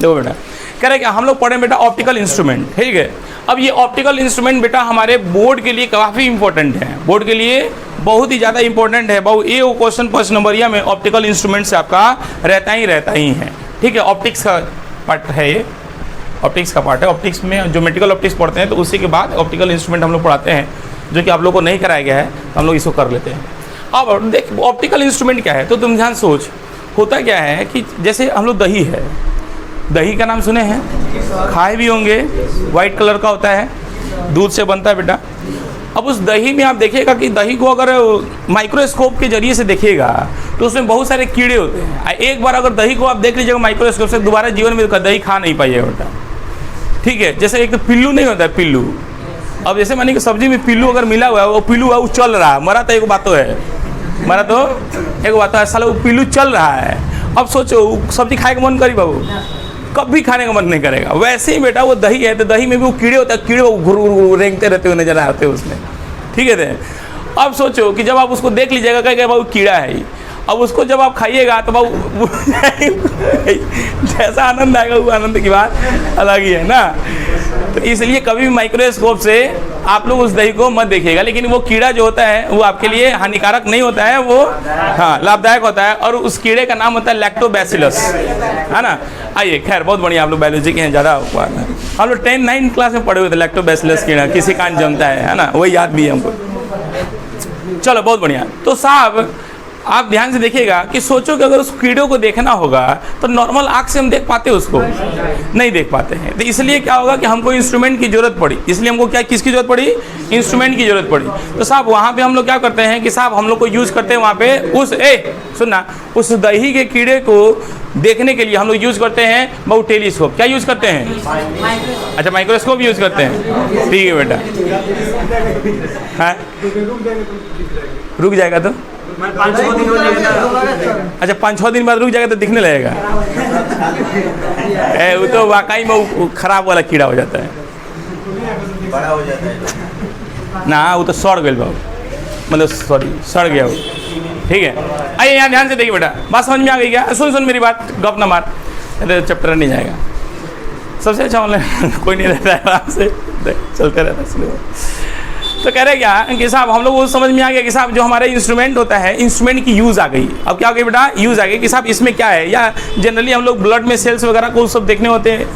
देखो बेटा, कह रहे क्या हम लोग पढ़े बेटा ऑप्टिकल इंस्ट्रूमेंट, ठीक है। अब ये ऑप्टिकल इंस्ट्रूमेंट बेटा हमारे बोर्ड के लिए काफ़ी इंपॉर्टेंट है, बोर्ड के लिए बहुत ही ज़्यादा इंपॉर्टेंट है। बहुत ये वो क्वेश्चन 5 नंबरिया में ऑप्टिकल इंस्ट्रूमेंट से आपका रहता ही है, ठीक है। ऑप्टिक्स का पार्ट है ये, ऑप्टिक्स का पार्ट है। ऑप्टिक्स में जो मेडिकल ऑप्टिक्स पढ़ते हैं तो उसी के बाद ऑप्टिकल इंस्ट्रूमेंट हम लोग पढ़ाते हैं, जो कि आप लोग को नहीं कराया गया है, तो हम लोग इसको कर लेते हैं। अब देख ऑप्टिकल इंस्ट्रूमेंट क्या है, तो तुम ध्यान सोच, होता क्या है कि जैसे हम लोग दही है, दही का नाम सुने हैं, खाए भी होंगे, वाइट कलर का होता है, दूध से बनता है बेटा। अब उस दही में आप देखिएगा कि दही को अगर माइक्रोस्कोप के जरिए से देखिएगा तो उसमें बहुत सारे कीड़े होते हैं। एक बार अगर दही को आप देख लीजिएगा माइक्रोस्कोप से, दोबारा जीवन में दही खा नहीं पाइएगा बेटा, ठीक है। जैसे एक तो पिल्लू नहीं होता है, पिल्लू, अब जैसे मानिए कि सब्जी में पिल्लू अगर मिला हुआ है, वो पिल्लू है वो चल रहा है, मरा तो एक बात तो है, मरा तो एक बात है, साला वो पिल्लू चल रहा है। अब सोचो सब्जी खाए का मन करी बाबू, कभी खाने का मन नहीं करेगा। वैसे ही बेटा वो दही है, तो दही में भी वो कीड़े होते हैं, कीड़े घुर रेंगते रहते हुए नजर आते हैं उसमें, ठीक है। अब सोचो कि जब आप उसको देख लीजिएगा कहेगा बाबू कीड़ा है ही, अब उसको जब आप खाइएगा तो बाबू जैसा आनंद आएगा वो आनंद की बात अलग ही है ना। तो इसलिए कभी भी माइक्रोस्कोप से आप लोग उस दही को मत देखिएगा, लेकिन वो कीड़ा जो होता है वो आपके लिए हानिकारक नहीं होता है, वो हाँ लाभदायक होता है। और उस कीड़े का नाम होता है लैक्टोबैसिलस, है ना। आइए, खैर बहुत बढ़िया, आप लोग बायोलॉजी के हैं ज़्यादा, हम लोग 10-9 क्लास में पढ़े हुए थे लैक्टोबैसिलस कीड़ा, किसी कान जमता है ना, वही याद भी है हमको। चलो बहुत बढ़िया। तो साहब आप ध्यान से देखिएगा कि सोचो कि अगर उस कीड़े को देखना होगा तो नॉर्मल आँख से हम देख पाते उसको नहीं देख पाते हैं। तो इसलिए क्या होगा कि हमको इंस्ट्रूमेंट की जरूरत पड़ी, इसलिए हमको क्या किसकी जरूरत पड़ी, इंस्ट्रूमेंट की जरूरत पड़ी। तो साहब वहाँ पे हम लोग क्या करते हैं कि साहब हम लोग को यूज़ करते हैं वहाँ पे सुनना, उस दही के कीड़े को देखने के लिए हम लोग यूज़ करते हैं बहुत टेलीस्कोप। क्या यूज़ करते हैं? अच्छा माइक्रोस्कोप यूज़ करते हैं, ठीक है बेटा। हाँ रुक जाएगा तो अच्छा 5-6 दिन बाद रुक जाएगा तो दिखने लगेगा। वो तो वाकई में खराब वाला कीड़ा हो जाता है, बड़ा हो जाता है ना, वो तो सड़ गया बाबू, मतलब सॉरी सड़ गया वो, ठीक है। आइए यहाँ ध्यान से देखिए बेटा, बात समझ में आ गई क्या? सुन मेरी बात, गप ना मार, चैप्टर नहीं जाएगा। सबसे अच्छा ऑनलाइन कोई नहीं रहता है, आराम से चलते रहता है। तो कह रहे क्या कि साहब हम लोग वो समझ में आ गया कि साहब जो हमारे इंस्ट्रूमेंट होता है, इंस्ट्रूमेंट की यूज़ आ गई। अब क्या हो गई बेटा, यूज़ आ गई कि साहब इसमें क्या है, या जनरली हम लोग ब्लड में सेल्स वगैरह को सब देखने होते हैं,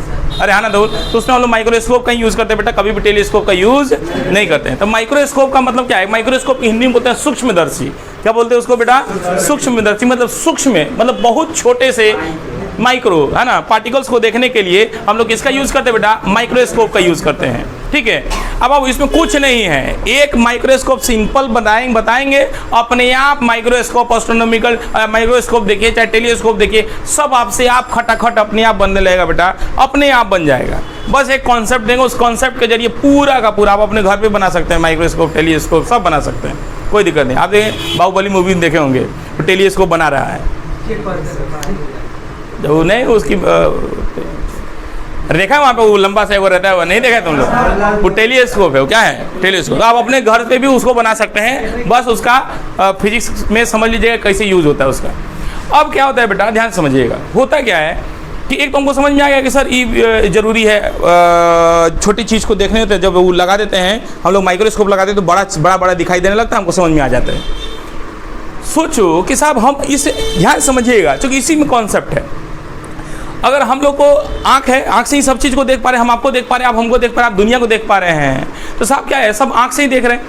अरे हाँ ना तो उसमें हम लोग माइक्रोस्कोप का यूज़ करते हैं बेटा, कभी भी टेलीस्कोप का यूज़ नहीं करते हैं। तो माइक्रोस्कोप का मतलब क्या है? माइक्रोस्कोप हिंदी में बोलते हैं सूक्ष्मदर्शी। क्या बोलते हैं उसको बेटा? सूक्ष्मदर्शी, मतलब सूक्ष्म, मतलब बहुत छोटे से माइक्रो, है ना, पार्टिकल्स को देखने के लिए हम लोग किसका यूज़ करते हैं बेटा? माइक्रोस्कोप का यूज़ करते हैं, ठीक है। अब इसमें कुछ नहीं है, एक माइक्रोस्कोप सिंपल बताएंगे अपने आप। माइक्रोस्कोप, एस्ट्रोनॉमिकल माइक्रोस्कोप देखिए, चाहे टेलीस्कोप देखिए, सब आपसे आप खटाखट अपने आप बनने लगेगा बेटा, अपने आप बन जाएगा। बस एक कॉन्सेप्ट देंगे, उस कॉन्सेप्ट के जरिए पूरा का पूरा आप अपने घर पे बना सकते हैं, माइक्रोस्कोप, टेलीस्कोप सब बना सकते हैं, कोई दिक्कत नहीं। आप देखें बाहुबली मूवी देखे होंगे, तो टेलीस्कोप बना रहा है, जो नहीं उसकी देखा है वहाँ पे वो लंबा सा वो रहता है, वो नहीं देखा है तुम लोग? वो टेलीस्कोप है, वो क्या है? टेलीस्कोप। तो आप अपने घर पे भी उसको बना सकते हैं, बस उसका फिजिक्स में समझ लीजिएगा कैसे यूज़ होता है उसका। अब क्या होता है बेटा, ध्यान समझिएगा, होता क्या है कि एक तो हमको समझ में आ गया कि सर ये ज़रूरी है, छोटी चीज़ को देखने होते हैं, जब वो लगा देते हैं हम लोग माइक्रोस्कोप लगाते हैं तो बड़ा दिखाई देने लगता है, हमको समझ में आ जाता है। सोचो कि साहब हम इसे ध्यान समझिएगा, क्योंकि इसी में कॉन्सेप्ट है। अगर हम लोग को आँख है, आँख से ही सब चीज़ को देख पा रहे हैं, हम आपको देख पा रहे हैं, आप हमको देख पा रहे हैं, आप दुनिया को देख पा रहे हैं, तो साहब क्या है, सब आँख से ही देख रहे हैं।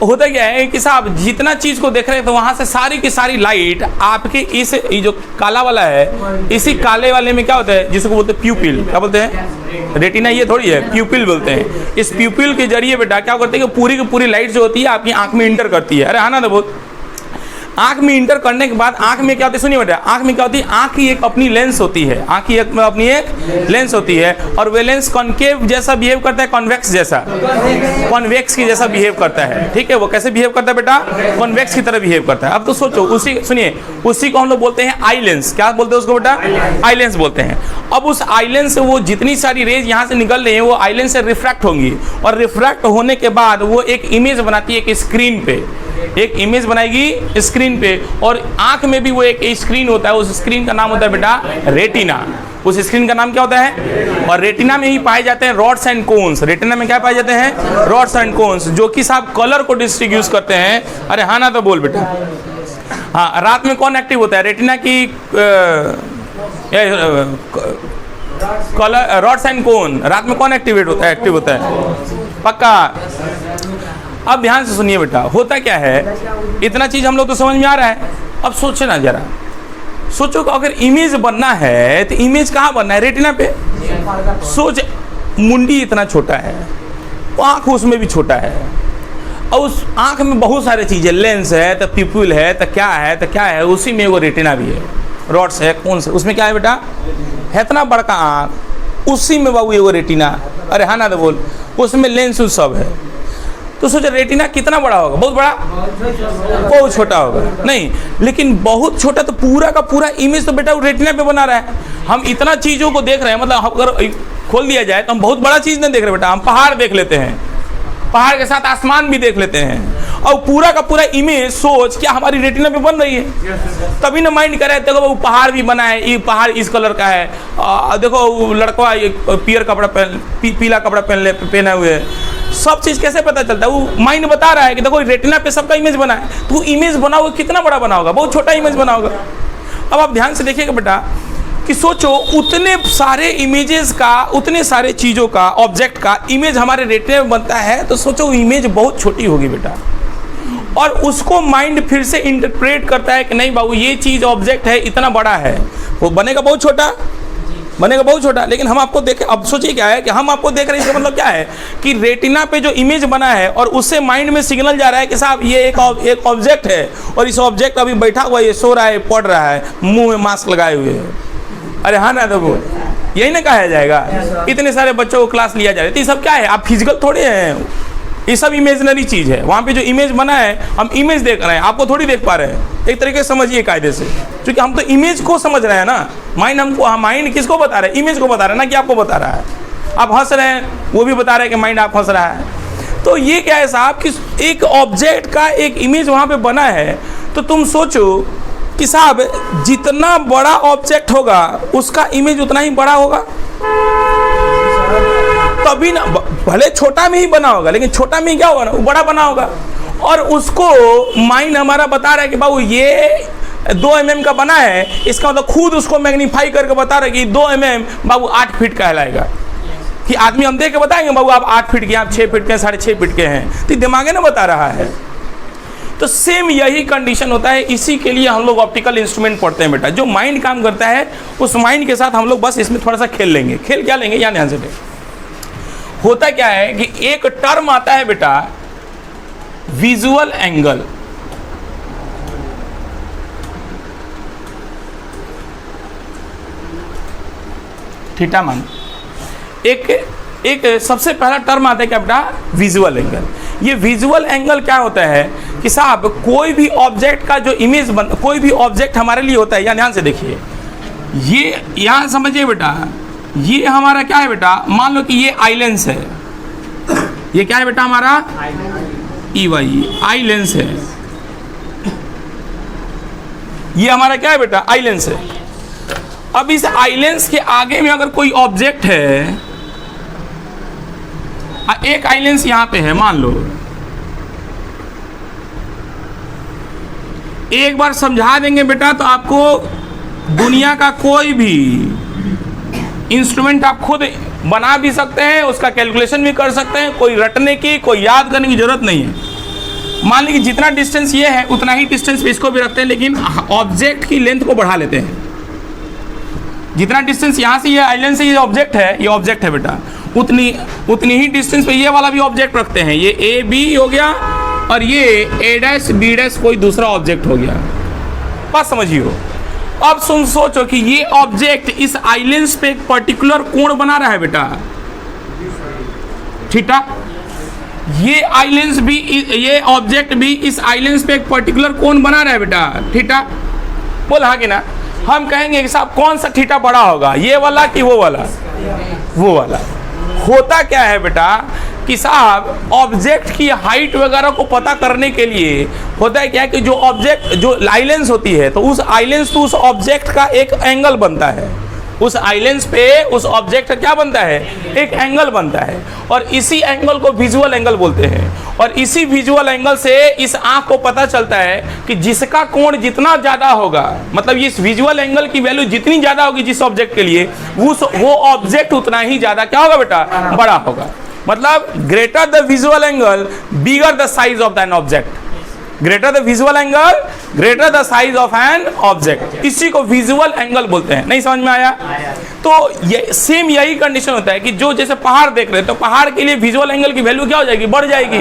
होता क्या है कि साहब जितना चीज़ को देख रहे हैं तो वहाँ से सारी की सारी लाइट आपके इस जो काला वाला है, इसी काले वाले में क्या होता है, जिसको बोलते हैं प्यूपिल। क्या बोलते हैं? रेटिना ये थोड़ी है, प्यूपिल बोलते हैं। इस प्यूपिल के जरिए बेटा क्या करते हैं कि पूरी की पूरी लाइट जो होती है आपकी आँख में इंटर करती है। अरे हाँ ना, तो बहुत आँख में इंटर करने के बाद आँख में क्या होती है, सुनिए बेटा, आँख में क्या होती है, आँख की एक अपनी लेंस होती है, आँख की अपनी एक लेंस होती है, और वे लेंस कॉन्केव जैसा बिहेव करता है, कॉन्वेक्स जैसा, कॉन्वेक्स की जैसा बिहेव करता है, ठीक है। वो कैसे बिहेव करता है बेटा? कॉन्वेक्स की तरह बिहेव करता है। अब तो सोचो, उसी को हम लोग बोलते हैं आई लेंस। क्या बोलते हैं उसको बेटा? आई लेंस बोलते हैं। अब उस आई लेंस से वो जितनी सारी रेज यहाँ से निकल रही है वो आई लेंस से रिफ्रैक्ट होंगी, और रिफ्रैक्ट होने के बाद वो एक इमेज बनाती है एक स्क्रीन पे। एक इमेज बनाएगी स्क्रीन पे, और आंख में भी वो एक स्क्रीन होता है, उस स्क्रीन का नाम होता है बेटा रेटिना। उस स्क्रीन का नाम क्या होता है? और रेटिना में ही पाए जाते हैं रॉड्स एंड कोन्स। रेटिना में क्या पाए जाते हैं? रॉड्स एंड कोन्स, जो कि साहब कलर को डिस्ट्रीब्यूट करते हैं। अरे हाँ ना तो बोल बेटा। हाँ, रात में कौन एक्टिव होता है? रेटिना की कलर रॉड्स एंड कोन। रात में कौन एक्टिव होता है? पक्का। अब ध्यान से सुनिए बेटा, होता क्या है, इतना चीज हम लोग तो समझ में आ रहा है। अब सोचे ना जरा, सोचो कि अगर इमेज बनना है तो इमेज कहाँ बनना है? रेटिना पे। सोच, मुंडी इतना छोटा है, आँख उसमें भी छोटा है, और उस आँख में बहुत सारी चीज़ें, लेंस है तो पिपुल है तो क्या है, उसी में वो रेटिना भी है, रॉड्स है, कौन से, उसमें क्या है बेटा? है इतना बड़का आँख, उसी में बाबू ये वो रेटिना। अरे हाँ ना तो बोल, उसमें लेंस सब है। तो सोचो रेटिना कितना बड़ा होगा? बहुत बड़ा? बहुत छोटा होगा? नहीं, लेकिन बहुत छोटा तो पूरा का पूरा इमेज तो बेटा रेटिना पे बना रहा है। हम इतना चीज़ों को देख रहे हैं, मतलब अगर खोल दिया जाए तो हम बहुत बड़ा चीज़ नहीं देख रहे बेटा, हम पहाड़ देख लेते हैं, पहाड़ के साथ आसमान भी देख लेते हैं, और पूरा का पूरा इमेज सोच क्या हमारी रेटिना पे बन रही है। तभी ना माइंड करे, देखो वो पहाड़ भी बना है, ये पहाड़ इस कलर का है, देखो लड़का पीला कपड़ा पहने हुए है। सब चीज़ कैसे पता चलता है? वो माइंड बता रहा है कि देखो रेटिना पे सबका इमेज बना है। तो इमेज बना होगा, कितना बड़ा बना होगा? बहुत छोटा इमेज बना होगा। अब आप ध्यान से देखिएगा बेटा कि सोचो उतने सारे इमेजेस का, उतने सारे चीज़ों का, ऑब्जेक्ट का इमेज हमारे रेटिना में बनता है, तो सोचो इमेज बहुत छोटी होगी बेटा। और उसको माइंड फिर से इंटरप्रेट करता है कि नहीं बाबू ये चीज़ ऑब्जेक्ट है, इतना बड़ा है, वो बनेगा बहुत छोटा, बनेगा बहुत छोटा। लेकिन हम आपको देखें, अब सोचिए क्या है कि हम आपको देख रहे हैं, इसका मतलब क्या है कि रेटिना पे जो इमेज बना है और उससे माइंड में सिग्नल जा रहा है कि साहब ये एक ऑब्जेक्ट है, और इस ऑब्जेक्ट अभी बैठा हुआ, ये सो रहा है, पढ़ रहा है, मुंह में मास्क लगाए हुए है। अरे हाँ ना तो बोल, यही ना कहा जाएगा। इतने सारे बच्चों को क्लास लिया जा रहा है, तो ये सब क्या है? आप फिजिकल थोड़े हैं, ये सब इमेजिनरी चीज़ है। वहाँ पे जो इमेज बना है, हम इमेज देख रहे हैं, आपको थोड़ी देख पा रहे हैं। एक तरीके से समझिए कायदे से, क्योंकि हम तो इमेज को समझ रहे हैं ना। माइंड किसको बता रहा है? इमेज को बता रहा है ना, कि आपको बता रहा है। आप हंस रहे हैं, वो भी बता रहे हैं कि माइंड आप हंस रहा है। तो ये क्या है साहब कि एक ऑब्जेक्ट का एक इमेज वहाँ पे बना है। तो तुम सोचो कि साहब जितना बड़ा ऑब्जेक्ट होगा उसका इमेज उतना ही बड़ा होगा, तभी ना, भले छोटा में ही बना होगा, लेकिन छोटा में ही क्या होगा ना, वो बड़ा बना होगा। और उसको माइंड हमारा बता रहा है कि बाबू ये 2 mm का बना है, इसका मतलब खुद उसको मैग्नीफाई करके बता रहा है कि 2 mm बाबू 8 फीट कहलाएगा। कि आदमी हम देख के बताएंगे बाबू आप 8 फीट के, आप 6 फीट के, 6.5 फीट के हैं, तो दिमाग है ना बता रहा है। तो सेम यही कंडीशन होता है। इसी के लिए हम लोग ऑप्टिकल इंस्ट्रूमेंट पढ़ते हैं बेटा। जो माइंड काम करता है उस माइंड के साथ हम लोग बस इसमें थोड़ा सा खेल लेंगे। खेल क्या लेंगे? यहाँ ध्यान से देखें। होता क्या है कि एक टर्म आता है बेटा विजुअल एंगल। थीटा मान एक सबसे पहला टर्म आता है क्या बेटा? Visual angle. ये विजुअल एंगल क्या होता है कि साहब कोई भी ऑब्जेक्ट का जो इमेज कोई भी ऑब्जेक्ट हमारे लिए होता है, या ध्यान से देखिए, ये यहां समझिए बेटा, ये हमारा क्या है बेटा? मान लो कि ये आई लेंस है। ये क्या है बेटा? हमारा आई लेंस है। ये हमारा क्या है बेटा? आई लेंस है। अब इस आई लेंस के आगे में अगर कोई ऑब्जेक्ट है, एक आई लेंस यहां पे है मान लो, एक बार समझा देंगे बेटा तो आपको दुनिया का कोई भी इंस्ट्रूमेंट आप खुद बना भी सकते हैं, उसका कैलकुलेशन भी कर सकते हैं। कोई रटने की, कोई याद करने की जरूरत नहीं है। मान लीजिए जितना डिस्टेंस ये है उतना ही डिस्टेंस पे इसको भी रखते हैं, लेकिन ऑब्जेक्ट की लेंथ को बढ़ा लेते हैं। जितना डिस्टेंस यहाँ से ये आइलैंड से ये ऑब्जेक्ट है बेटा, उतनी ही डिस्टेंस पे ये वाला भी ऑब्जेक्ट रखते हैं। ये ए बी हो गया और ये ए डैश बी डैश कोई दूसरा ऑब्जेक्ट हो गया। बात समझिए। अब सोचो कि ये ऑब्जेक्ट इस आइलैंड पे एक पर्टिकुलर कोण बना रहा है बेटा, थीटा। ये आइलैंड भी, ये ऑब्जेक्ट भी इस आइलैंड पे एक पर्टिकुलर कोण बना रहा है बेटा, थीटा। बोल हाँ कि ना? हम कहेंगे कि साहब कौन सा थीटा बड़ा होगा, ये वाला कि वो वाला? वो वाला। होता क्या है बेटा कि साहब ऑब्जेक्ट की हाइट वगैरह को पता करने के लिए होता है क्या कि जो ऑब्जेक्ट जो आई लेंस होती है तो उस आई लेंस तो उस ऑब्जेक्ट का एक एंगल बनता है, उस आई लेंस पे उस ऑब्जेक्ट का क्या बनता है, एक एंगल बनता है, और इसी एंगल को विजुअल एंगल बोलते हैं। और इसी विजुअल एंगल से इस आंख को पता चलता है कि जिसका कोण जितना ज़्यादा होगा, मतलब इस विजुअल एंगल की वैल्यू जितनी ज़्यादा होगी जिस ऑब्जेक्ट के लिए, वो ऑब्जेक्ट उतना ही ज़्यादा क्या होगा बेटा, बड़ा होगा। मतलब greater the visual angle bigger the size of an object, greater the visual angle greater the size of an object, इसी को विजुअल एंगल बोलते हैं। नहीं समझ में आया? तो ये सेम यही कंडीशन होता है कि जो जैसे पहाड़ देख रहे हैं तो पहाड़ के लिए विजुअल एंगल की वैल्यू क्या हो जाएगी, बढ़ जाएगी।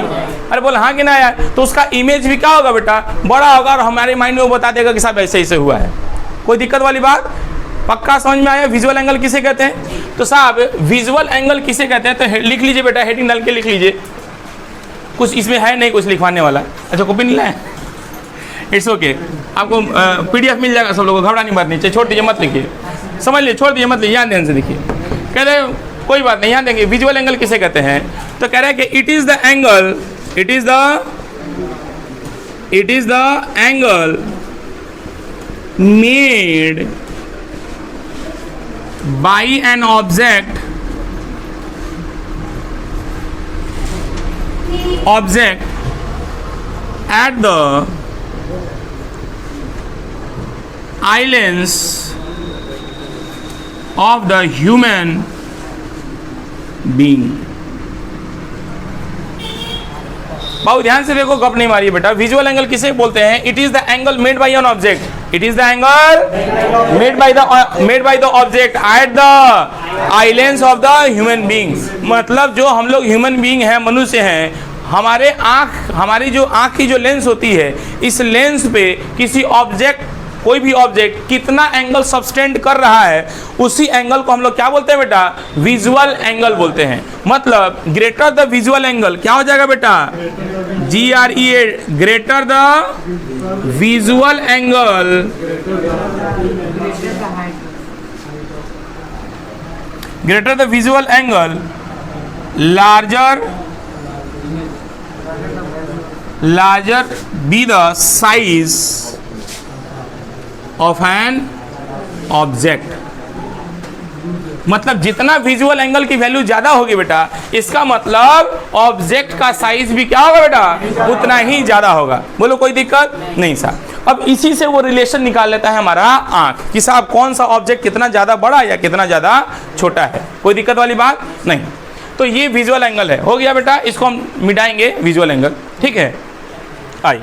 अरे बोल हाँ कि ना यार, तो उसका इमेज भी क्या होगा बेटा, बड़ा होगा, और हमारे माइंड में वो बता देगा कि साहब ऐसे ऐसे हुआ है। कोई दिक्कत वाली बात? पक्का समझ में आया विजुअल एंगल किसे कहते हैं? तो साहब विजुअल एंगल किसे कहते हैं तो लिख लीजिए बेटा, हेडिंग डाल के लिख लीजिए। कुछ इसमें है नहीं कुछ लिखवाने वाला। अच्छा कॉपी नहीं लाए? इट्स ओके, आपको पीडीएफ मिल जाएगा सब लोगों को, घबराने की बात नहीं, छोड़ दीजिए मत लिखिए, समझ लीजिए, छोड़ दीजिए मत लिखिए, ध्यान से देखिए। कह रहे कोई बात नहीं, यहाँ देंगे विजुअल एंगल किसे कहते हैं, तो कह रहे हैं कि it is the angle, it is the angle made bye an object at the eye lens of the human being। बहुत ध्यान से देखो, गप नहीं मारिए बेटा। विजुअल एंगल किसे बोलते हैं? It is the angle made bye an object, it is the angle made by the object at the eye lens of the human being. मतलब जो हम लोग ह्यूमन बीइंग हैं, मनुष्य हैं, हमारी जो आँख की जो लेंस होती है, इस लेंस पे किसी ऑब्जेक्ट, कोई भी ऑब्जेक्ट कितना एंगल सबस्टेंड कर रहा है, उसी एंगल को हम लोग क्या बोलते हैं बेटा, विजुअल एंगल बोलते हैं। मतलब ग्रेटर द विजुअल एंगल क्या हो जाएगा बेटा, GREA, greater the visual angle, greater the visual angle larger be the size of an object। मतलब जितना विजुअल एंगल की वैल्यू ज्यादा होगी बेटा, इसका मतलब ऑब्जेक्ट का साइज भी क्या होगा बेटा, उतना ही ज्यादा होगा। बोलो कोई दिक्कत नहीं साहब। अब इसी से वो रिलेशन निकाल लेता है हमारा आंख कि साहब कौन सा ऑब्जेक्ट कितना ज्यादा बड़ा या कितना ज्यादा छोटा है। कोई दिक्कत वाली बात नहीं। तो ये विजुअल एंगल है, हो गया बेटा, इसको हम मिटाएंगे विजुअल एंगल, ठीक है। आई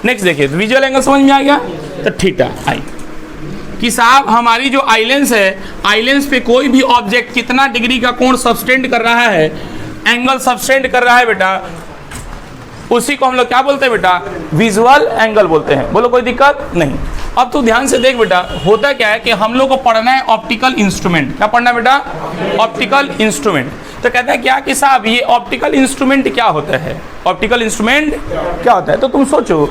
नेक्स्ट देखिए, विजुअल एंगल समझ में आ गया। तो थीटा आई कि साहब हमारी जो आई लेंस है, आई लेंस पे कोई भी ऑब्जेक्ट कितना डिग्री का कोण सबस्टेंड कर रहा है, एंगल सबस्टेंड कर रहा है बेटा, उसी को हम लोग क्या बोलते हैं बेटा, विजुअल एंगल बोलते हैं। बोलो कोई दिक्कत नहीं। अब तो ध्यान से देख बेटा, होता क्या है कि हम लोग को पढ़ना है ऑप्टिकल इंस्ट्रूमेंट। क्या पढ़ना है बेटा, ऑप्टिकल इंस्ट्रूमेंट। तो कहता है क्या कि साहब ये ऑप्टिकल इंस्ट्रूमेंट क्या होता है, ऑप्टिकल इंस्ट्रूमेंट क्या होता है। तो तुम सोचो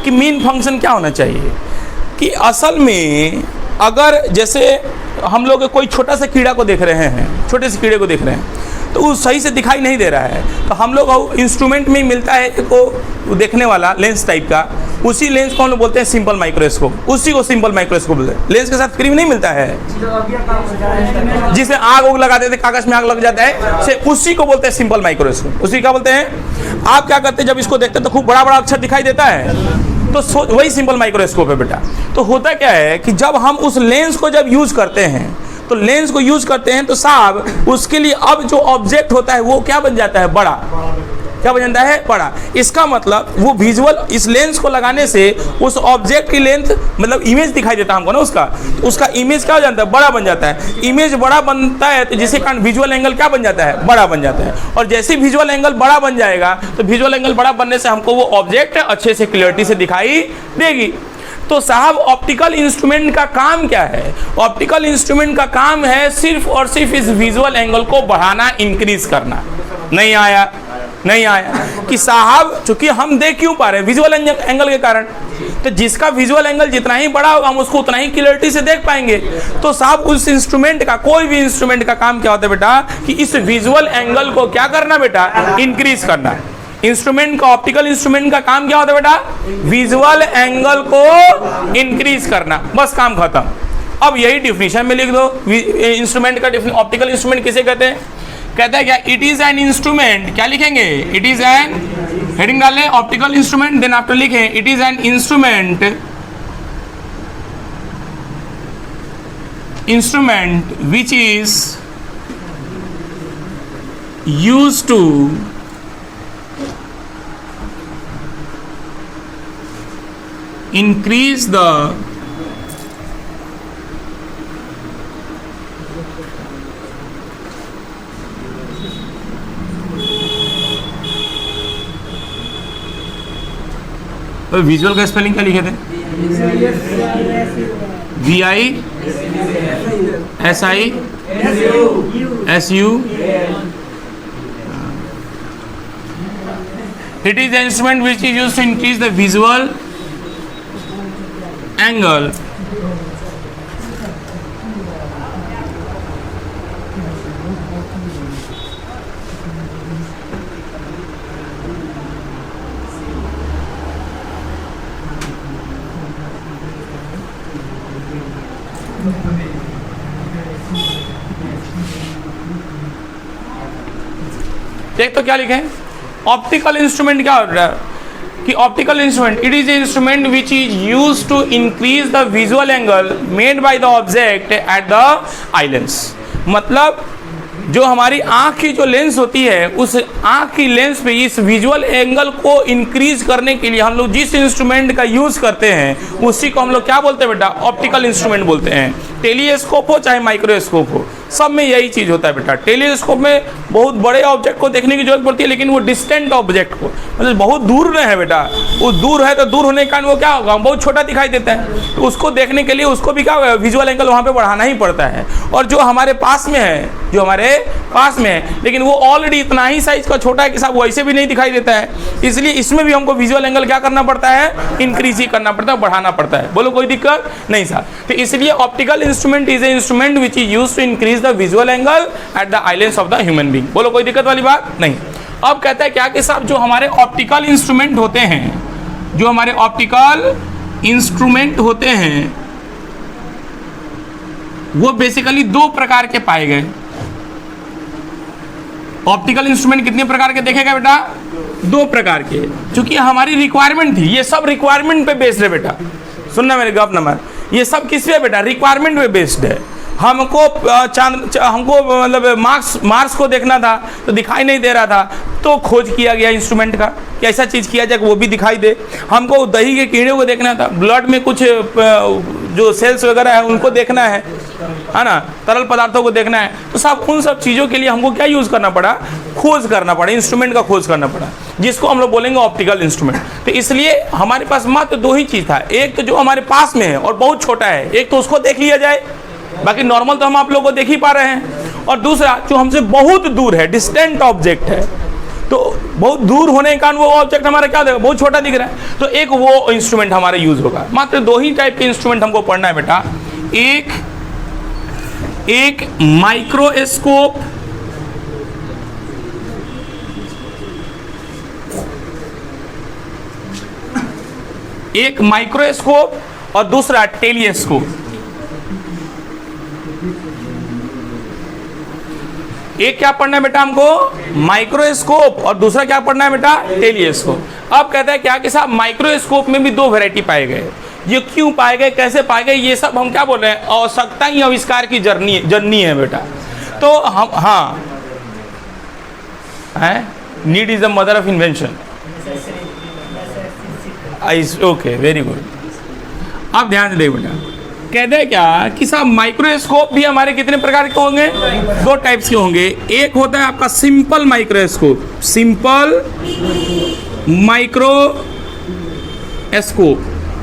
कि मेन फंक्शन क्या होना चाहिए, कि असल में अगर जैसे हम लोग कोई छोटा सा कीड़ा को देख रहे हैं, छोटे से कीड़े को देख रहे हैं, तो वो सही से दिखाई नहीं दे रहा है, तो हम लोग इंस्ट्रूमेंट में मिलता है को देखने वाला लेंस टाइप का, उसी लेंस को हम लोग बोलते हैं सिंपल माइक्रोस्कोप। उसी को सिंपल माइक्रोस्कोप बोलते हैं। लेंस के साथ फ्री में नहीं मिलता है, जिसे आग उग लगा देते, कागज में आग लग जाता है, से उसी को बोलते हैं सिंपल माइक्रोस्कोप। उसी क्या बोलते हैं। आप क्या करते हैं, जब इसको देखते हैं तो खूब बड़ा बड़ा अक्षर दिखाई देता है, तो वही सिंपल माइक्रोस्कोप है बेटा। तो होता क्या है कि जब हम उस लेंस को जब यूज करते हैं, तो लेंस को यूज करते हैं तो साहब उसके लिए अब जो ऑब्जेक्ट होता है वो क्या बन जाता है, बड़ा। क्या बन जाता है, बड़ा। इसका मतलब वो विजुअल, इस लेंस को लगाने से उस ऑब्जेक्ट की लेंथ, मतलब इमेज दिखाई देता है हमको ना उसका, तो उसका इमेज क्या हो जाता है, बड़ा बन जाता है। इमेज बड़ा बनता है तो जिसके कारण विजुअल एंगल क्या बन जाता है, बड़ा बन जाता है। और जैसे विजुअल एंगल बड़ा बन जाएगा तो विजुअल एंगल बड़ा बनने से हमको वो ऑब्जेक्ट अच्छे से क्लियरिटी से दिखाई देगी। तो साहब ऑप्टिकल इंस्ट्रूमेंट का काम क्या है, ऑप्टिकल इंस्ट्रूमेंट का काम है सिर्फ और सिर्फ इस विजुअल एंगल को बढ़ाना, इंक्रीज करना। नहीं आया, नहीं आया कि साहब चूंकि हम देख क्यों पा रहे हैं विजुअल एंगल के कारण, तो जिसका विजुअल एंगल जितना ही बड़ा होगा हम उसको उतना ही क्लियरिटी से देख पाएंगे। तो साहब उस इंस्ट्रूमेंट का, कोई भी इंस्ट्रूमेंट का काम क्या होता है बेटा कि इस विजुअल एंगल को क्या करना बेटा, इंक्रीज करना। इंस्ट्रूमेंट का, ऑप्टिकल इंस्ट्रूमेंट का काम क्या होता है बेटा, विजुअल एंगल को इंक्रीज करना, बस काम खत्म। अब यही डिफिनीशन में लिख दो इंस्ट्रूमेंट का। ऑप्टिकल इंस्ट्रूमेंट किसे कहते हैं? कहता है क्या, इट इज एन इंस्ट्रूमेंट, क्या लिखेंगे, इट इज एन, हेडिंग डाल लें ऑप्टिकल इंस्ट्रूमेंट, देन आफ्टर लिखें it is an instrument which is used to increase the visual का स्पेलिंग क्या लिखे थे? VISISU। It is an instrument which is used to increase the visual angle देख तो क्या लिखे, ऑप्टिकल इंस्ट्रूमेंट क्या हो रहा है कि optical instrument, it is a instrument which is use to increase the visual angle made by the object at the eye lens. मतलब जो हमारी आँख की जो लेंस होती है उस आँख की लेंस पे इस विजुअल एंगल को इंक्रीज करने के लिए हम लोग जिस इंस्ट्रूमेंट का यूज़ करते हैं उसी को हम लोग क्या बोलते हैं बेटा, ऑप्टिकल इंस्ट्रूमेंट बोलते हैं। टेलीस्कोप हो चाहे माइक्रोस्कोप हो, सब में यही चीज़ होता है बेटा। टेलीस्कोप में बहुत बड़े ऑब्जेक्ट को देखने की जरूरत पड़ती है, लेकिन वो डिस्टेंट ऑब्जेक्ट को, मतलब बहुत दूर में है बेटा, वो दूर है तो दूर होने के कारण वो क्या होगा, बहुत छोटा दिखाई देता है। तो उसको देखने के लिए उसको भी क्या होगा, विजुअल एंगल वहाँ पे बढ़ाना ही पड़ता है। और जो हमारे पास में है, जो हमारे पास में है, लेकिन वो ऑलरेडी इतना ही साइज का छोटा है कि साहब वैसे भी नहीं दिखाई देता है, इसलिए इसमें भी हमको विजुअल एंगल क्या करना पड़ता है, इंक्रीज ही करना पड़ता है, बढ़ाना पड़ता है। बोलो कोई दिक्कत नहीं साहब। तो इसलिए optical instrument is a instrument which is used to increase the visual angle at the eye lens of the human being. बोलो कोई दिक्कत वाली बात नहीं। अब कहता है क्या कि साहब जो हमारे ऑप्टिकल इंस्ट्रूमेंट होते हैं, जो हमारे ऑप्टिकल इंस्ट्रूमेंट होते हैं वो बेसिकली दो प्रकार के पाए गए। ऑप्टिकल इंस्ट्रूमेंट कितने प्रकार के देखेगा बेटा, दो प्रकार के, क्योंकि हमारी रिक्वायरमेंट थी। ये सब रिक्वायरमेंट पे बेस्ड है बेटा, सुनना मेरे गप नंबर, ये सब किस पे बेटा, रिक्वायरमेंट पे बेस्ड है। हमको हमको मतलब मार्स को देखना था तो दिखाई नहीं दे रहा था, तो खोज किया गया इंस्ट्रूमेंट का कि ऐसा चीज़ किया जाए कि वो भी दिखाई दे। हमको दही के कीड़े को देखना था, ब्लड में कुछ जो सेल्स वगैरह है उनको देखना है ना, तरल पदार्थों को देखना है। तो साहब उन सब चीज़ों के लिए हमको क्या यूज़ करना पड़ा, खोज करना पड़ा, इंस्ट्रूमेंट का खोज करना पड़ा, जिसको हम लोग बोलेंगे ऑप्टिकल इंस्ट्रूमेंट। तो इसलिए हमारे पास मात्र दो ही चीज़ था, एक तो जो हमारे पास में है और बहुत छोटा है, एक तो उसको देख लिया जाए, बाकी नॉर्मल तो हम आप लोगों को देख ही पा रहे हैं, और दूसरा जो हमसे बहुत दूर है, डिस्टेंट ऑब्जेक्ट है, तो बहुत दूर होने के कारण वो ऑब्जेक्ट हमारा क्या देगा, बहुत छोटा दिख रहा है, तो एक वो इंस्ट्रूमेंट हमारा यूज होगा। मात्र दो ही टाइप के इंस्ट्रूमेंट हमको पढ़ना है बेटा, एक माइक्रोस्कोप, एक माइक्रोस्कोप और दूसरा टेलीस्कोप। एक क्या पढ़ना है बेटा हमको, माइक्रोस्कोप, और दूसरा क्या पढ़ना है बेटा, टेलीस्कोप। अब कहता है क्या कि साहब माइक्रोस्कोप में भी दो वैरायटी पाए गए। ये क्यों पाए गए, कैसे पाए गए, ये सब हम क्या बोल रहे हैं, आवश्यकता ही आविष्कार की जर्नी है बेटा। तो हम हाँ है, need is the mother of invention. Okay very good. अब ध्यान से देखो बेटा, कहते हैं क्या कि साहब माइक्रोस्कोप भी हमारे कितने प्रकार के होंगे, दो टाइप्स के होंगे। एक होता है आपका सिंपल माइक्रोस्कोप, सिंपल माइक्रोस्कोप,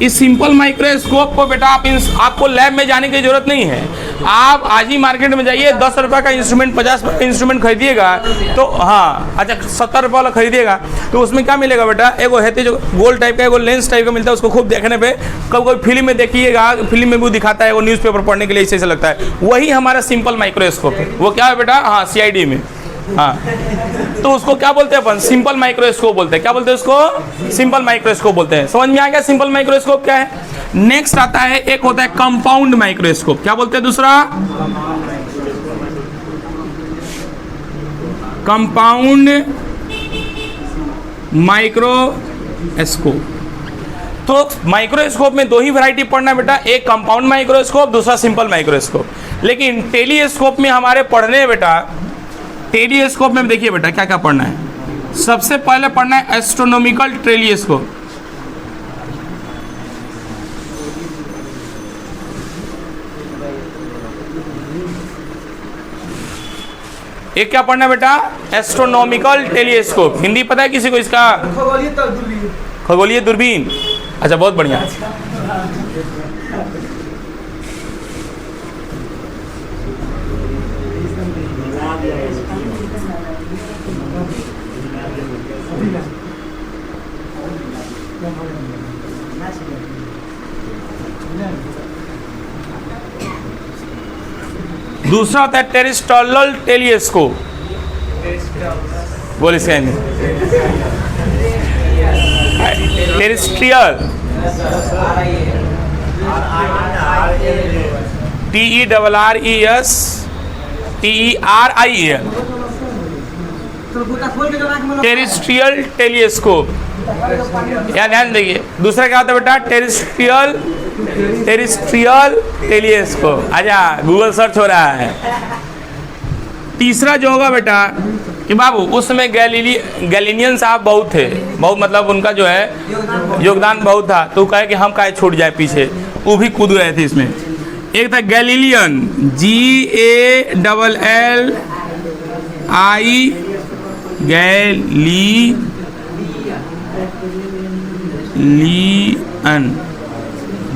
इस सिंपल माइक्रोस्कोप को बेटा आपको लैब में जाने की जरूरत नहीं है। आप आज ही मार्केट में जाइए, 10 रुपये का इंस्ट्रूमेंट, 50 रुपये का इंस्ट्रूमेंट खरीदिएगा तो हाँ, अच्छा 70 रुपये वाला खरीदिएगा तो उसमें क्या मिलेगा बेटा, एगो है जो गोल टाइप का, एगो लेंस टाइप का मिलता है। उसको खूब देखने पे कब कोई फिल्म में देखिएगा, फिल्म में भी दिखाता है, वो न्यूज़पेपर पढ़ने के लिए ऐसे लगता है। वही हमारा सिंपल माइक्रोस्कोप है। वो क्या है बेटा, हाँ CID में, हाँ तो उसको क्या बोलते हैं अपन, सिंपल माइक्रोस्कोप बोलते हैं। क्या बोलते हैं उसको, सिंपल माइक्रोस्कोप बोलते हैं। समझ में आ गया सिंपल माइक्रोस्कोप क्या है। नेक्स्ट आता है, एक होता है कंपाउंड माइक्रोस्कोप। क्या बोलते हैं दूसरा, कंपाउंड माइक्रोस्कोप। तो माइक्रोस्कोप में दो ही वैरायटी पढ़ना है बेटा, एक कंपाउंड माइक्रोस्कोप, दूसरा सिंपल माइक्रोस्कोप। लेकिन टेलीस्कोप में हमारे पढ़ने हैं बेटा, टेलीस्कोप में देखिए बेटा क्या क्या पढ़ना है। सबसे पहले पढ़ना है एस्ट्रोनॉमिकल टेलीस्कोप। एक क्या पढ़ना है बेटा, एस्ट्रोनॉमिकल टेलीस्कोप। हिंदी पता है किसी को इसका, खगोलीय दूरबीन। अच्छा बहुत बढ़िया। दूसरा होता है टेरेस्ट्रियल टेलीस्कोप। बोल इसका Hindi, terrestrial, TERRESTERIEL, terrestrial telescope. यहाँ ध्यान देखिए। दूसरा क्या होता है बेटा, टेरेस्ट्रियल टेलीस्कोप। अच्छा गूगल सर्च हो रहा है। तीसरा जो होगा बेटा कि बाबू उसमें गैलीलियन साहब बहुत थे, बहुत मतलब उनका जो है योगदान बहुत था, तो कहे कि हम काहे छूट जाए पीछे, वो भी कूद गए थे इसमें। एक था गैलीलियन, GALLI, गैलीलियन,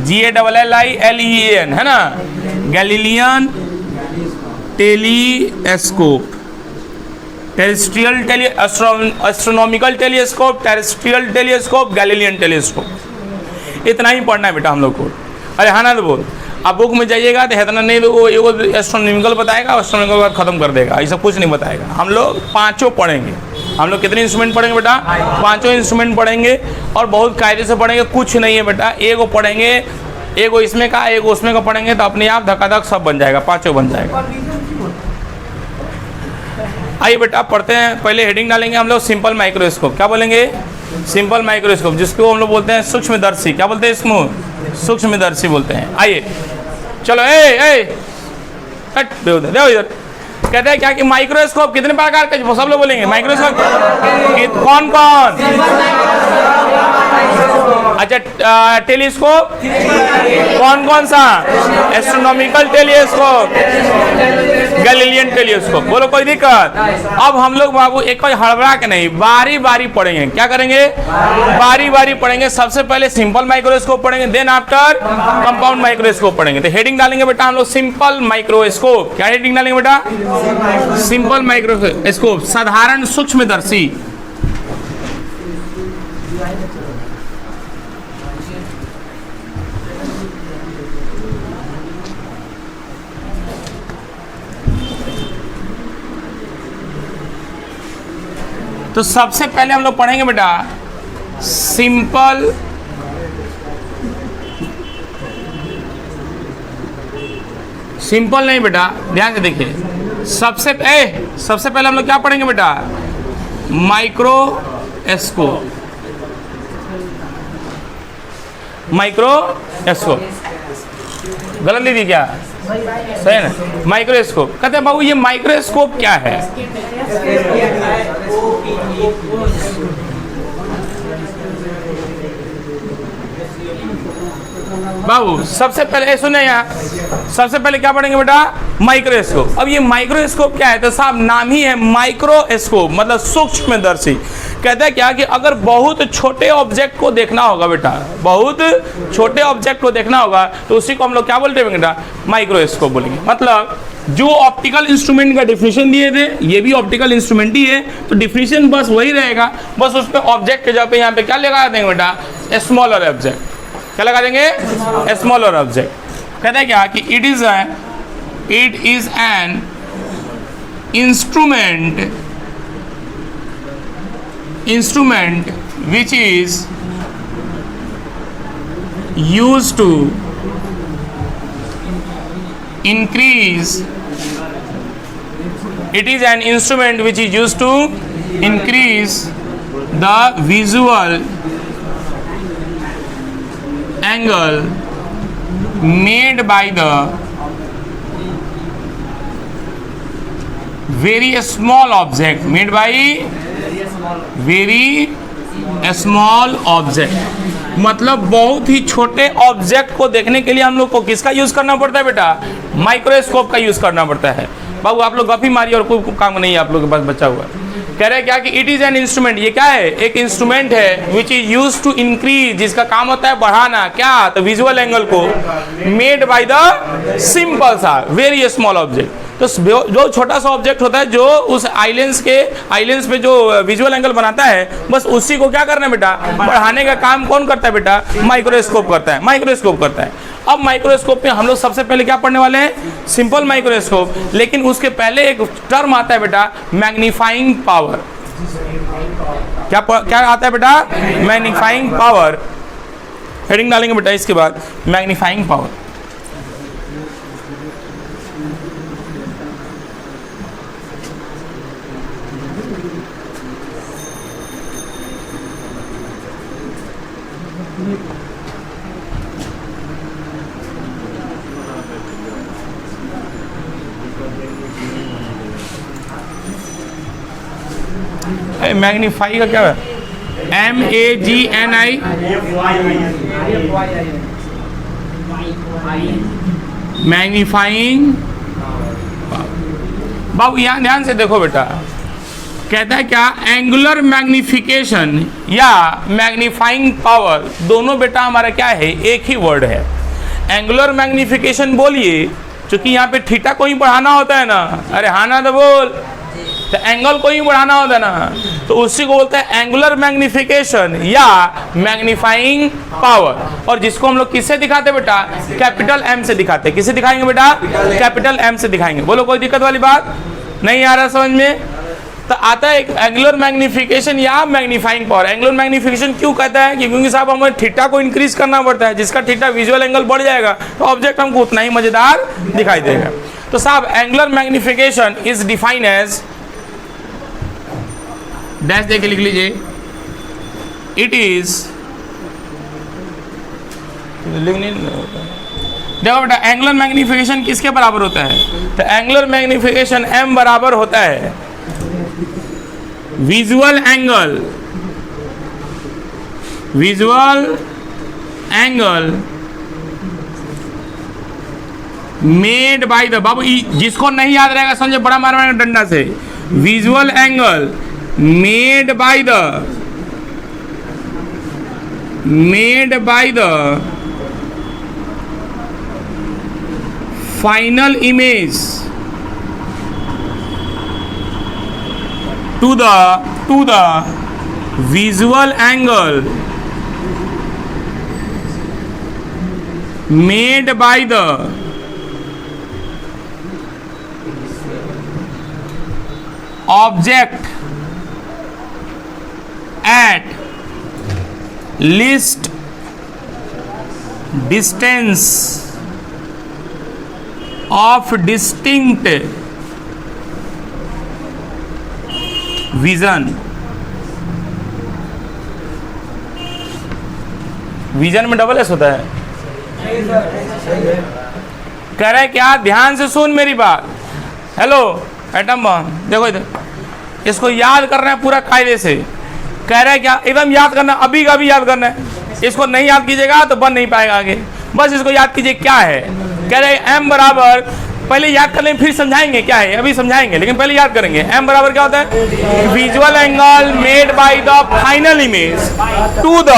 GALLILEN है ना, Galilean telescope, terrestrial astronomical telescope, terrestrial telescope, Galilean telescope. इतना ही पढ़ना है बेटा हम लोग को। अरे हाँ ना तो बोल, आप बुक में जाइएगा तो इतना नहीं, तो वो एगो एस्ट्रोनॉमिकल बताएगा, एस्ट्रोनॉमिकल के बाद खत्म कर देगा, ऐसा कुछ नहीं बताएगा। हम लोग पाँचों पढ़ेंगे। हम लोग कितने इंस्ट्रूमेंट पढ़ेंगे बेटा, पाँचों इंस्ट्रूमेंट पढ़ेंगे और बहुत कायदे से पढ़ेंगे। कुछ नहीं है बेटा, एगो पढ़ेंगे, एगो इसमें का, एगो उसमें का पढ़ेंगे तो अपने आप धकाधक सब बन जाएगा, पाँचों बन जाएगा। आइए बेटा पढ़ते हैं। पहले हेडिंग डालेंगे हम लोग सिंपल माइक्रोस्कोप। क्या बोलेंगे, सिंपल माइक्रोस्कोप, जिसको हम लोग बोलते हैं सूक्ष्मदर्शी। क्या बोलते हैं इसको, सूक्ष्मदर्शी बोलते हैं। आइए चलो, देखो इधर कहते हैं क्या कि माइक्रोस्कोप कितने प्रकार के, सब लोग बोलेंगे माइक्रोस्कोप कौन कौन। अच्छा टेलीस्कोप कौन कौन सा, एस्ट्रोनॉमिकल टेलीस्कोप, गैलीलियन टेलीस्कोप। बोलो कोई दिक्कत। अब हम लोग बाबू एक कोई हड़बड़ा के नहीं, बारी बारी पढ़ेंगे। क्या करेंगे, बारी बारी पढ़ेंगे। सबसे पहले सिंपल माइक्रोस्कोप पढ़ेंगे, देन आफ्टर कंपाउंड माइक्रोस्कोप पढ़ेंगे। तो हेडिंग डालेंगे बेटा हम लोग सिंपल माइक्रोस्कोप। क्या हेडिंग डालेंगे बेटा, सिंपल माइक्रोस्कोप, साधारण सूक्ष्मदर्शी। तो सबसे पहले हम लोग पढ़ेंगे बेटा सिंपल नहीं बेटा, ध्यान से देखिए। सबसे पहले हम लोग क्या पढ़ेंगे बेटा, माइक्रोस्कोप। गलत नहीं दी क्या, सही है ना। माइक्रोस्कोप कहते हैं बाबू ये माइक्रोस्कोप क्या है। बाबू सबसे पहले सुने यहाँ, सबसे पहले क्या पढ़ेंगे बेटा? माइक्रोस्कोप। अब ये माइक्रोस्कोप क्या है? तो साहब नाम ही है माइक्रोस्कोप, मतलब सूक्ष्मदर्शी। कहता है क्या कि अगर बहुत छोटे ऑब्जेक्ट को देखना होगा बेटा, बहुत छोटे ऑब्जेक्ट को देखना होगा तो उसी को हम लोग क्या बोलते हैं बेटा? माइक्रोस्कोप बोलेंगे। मतलब जो ऑप्टिकल इंस्ट्रूमेंट का डिफिनेशन दिए थे, ये भी ऑप्टिकल इंस्ट्रूमेंट ही है, तो डिफिनेशन बस वही रहेगा, बस उस पर ऑब्जेक्ट के जगह पे यहाँ पे क्या लगा देंगे बेटा? Smaller object. क्या लगा देंगे? Smaller object. कहते हैं क्या कि it is an instrument which is used to increase, it is an instrument which is used to increase the visual angle made by the very small object, made by very small object. मतलब बहुत ही छोटे object को देखने के लिए हम लोग को किसका यूज करना पड़ता है बेटा? माइक्रोस्कोप का यूज करना पड़ता है। बाबू आप लोग गपी मारिए और कोई काम नहीं है आप लोग के पास बचा हुआ। कह रहे क्या कि इट इज एन इंस्ट्रूमेंट, ये क्या है? एक इंस्ट्रूमेंट है which is use to increase, जिसका काम होता है बढ़ाना क्या? तो विजुअल एंगल को, मेड बाय द सिंपल सा वेरी स्मॉल ऑब्जेक्ट। तो जो छोटा सा ऑब्जेक्ट होता है जो उस आइलेंस पे जो विजुअल एंगल बनाता है, बस उसी को क्या करना है बेटा? बढ़ाने का काम कौन करता है बेटा? माइक्रोस्कोप करता है, माइक्रोस्कोप करता है। अब माइक्रोस्कोप में हम लोग सबसे पहले क्या पढ़ने वाले हैं? Simple microscope. लेकिन उसके पहले एक टर्म आता है बेटा, मैग्नीफाइंग पावर। क्या आता है बेटा? Magnifying power. हेडिंग डालेंगे बेटा इसके बाद, मैग्नीफाइंग पावर। मैग्नीफाई का क्या है? MAGNI, magnifying. बाबू यहाँ ध्यान से देखो बेटा, कहता है क्या? एंगुलर मैग्निफिकेशन या मैग्नीफाइंग पावर, दोनों बेटा हमारा क्या है? एक ही वर्ड है। एंगुलर मैग्निफिकेशन बोलिए क्योंकि यहाँ पे थीटा को ही बढ़ाना होता है ना। अरे हाँ ना तो बोल, तो एंगल को ही बढ़ाना होता है ना, तो उसी को बोलते हैं एंगुलर मैग्निफिकेशन या मैग्नीफाइंग पावर। और जिसको हम लोग किससे दिखाते बेटा? कैपिटल M से दिखाते हैं। किससे दिखाएंगे बेटा? कैपिटल M से दिखाएंगे। बोलो कोई दिक्कत वाली बात नहीं आ रहा समझ में? तो आता है एक एंगुलर मैग्निफिकेशन या मैग्नीफाइंग पावर। एंगुलर मैग्निफिकेशन क्यों कहता है? क्योंकि साहब हमें थीटा को इंक्रीज करना पड़ता है, जिसका थीटा विजुअल एंगल बढ़ जाएगा तो ऑब्जेक्ट हमको उतना ही मजेदार दिखाई देगा। तो साहब angular magnification is define as, dash दे के लिख लीजिए, इट इज, देखो बेटा एंगुलर मैग्निफिकेशन किसके बराबर होता है? तो एंगुलर मैग्निफिकेशन M बराबर होता है visual angle made by the, बाबू जिसको नहीं याद रहेगा समझे, बड़ा मारना डंडा से। Visual angle made by the final image to the visual angle made by the object at least distance of distinct vision। Vision में डबल एस होता है। कह रहा है क्या? ध्यान से सुन मेरी बात। हेलो एटम बम, देखो इधर, इसको याद करना है पूरा कायदे से। कह रहा है क्या? एकदम याद करना, अभी का भी याद करना है। इसको नहीं याद कीजिएगा तो बन नहीं पाएगा आगे। बस इसको याद कीजिए क्या है। कह रहे m बराबर, पहले याद कर लें फिर समझाएंगे क्या है, अभी समझाएंगे लेकिन पहले याद करेंगे। m बराबर क्या होता है, visual angle made by the final image to the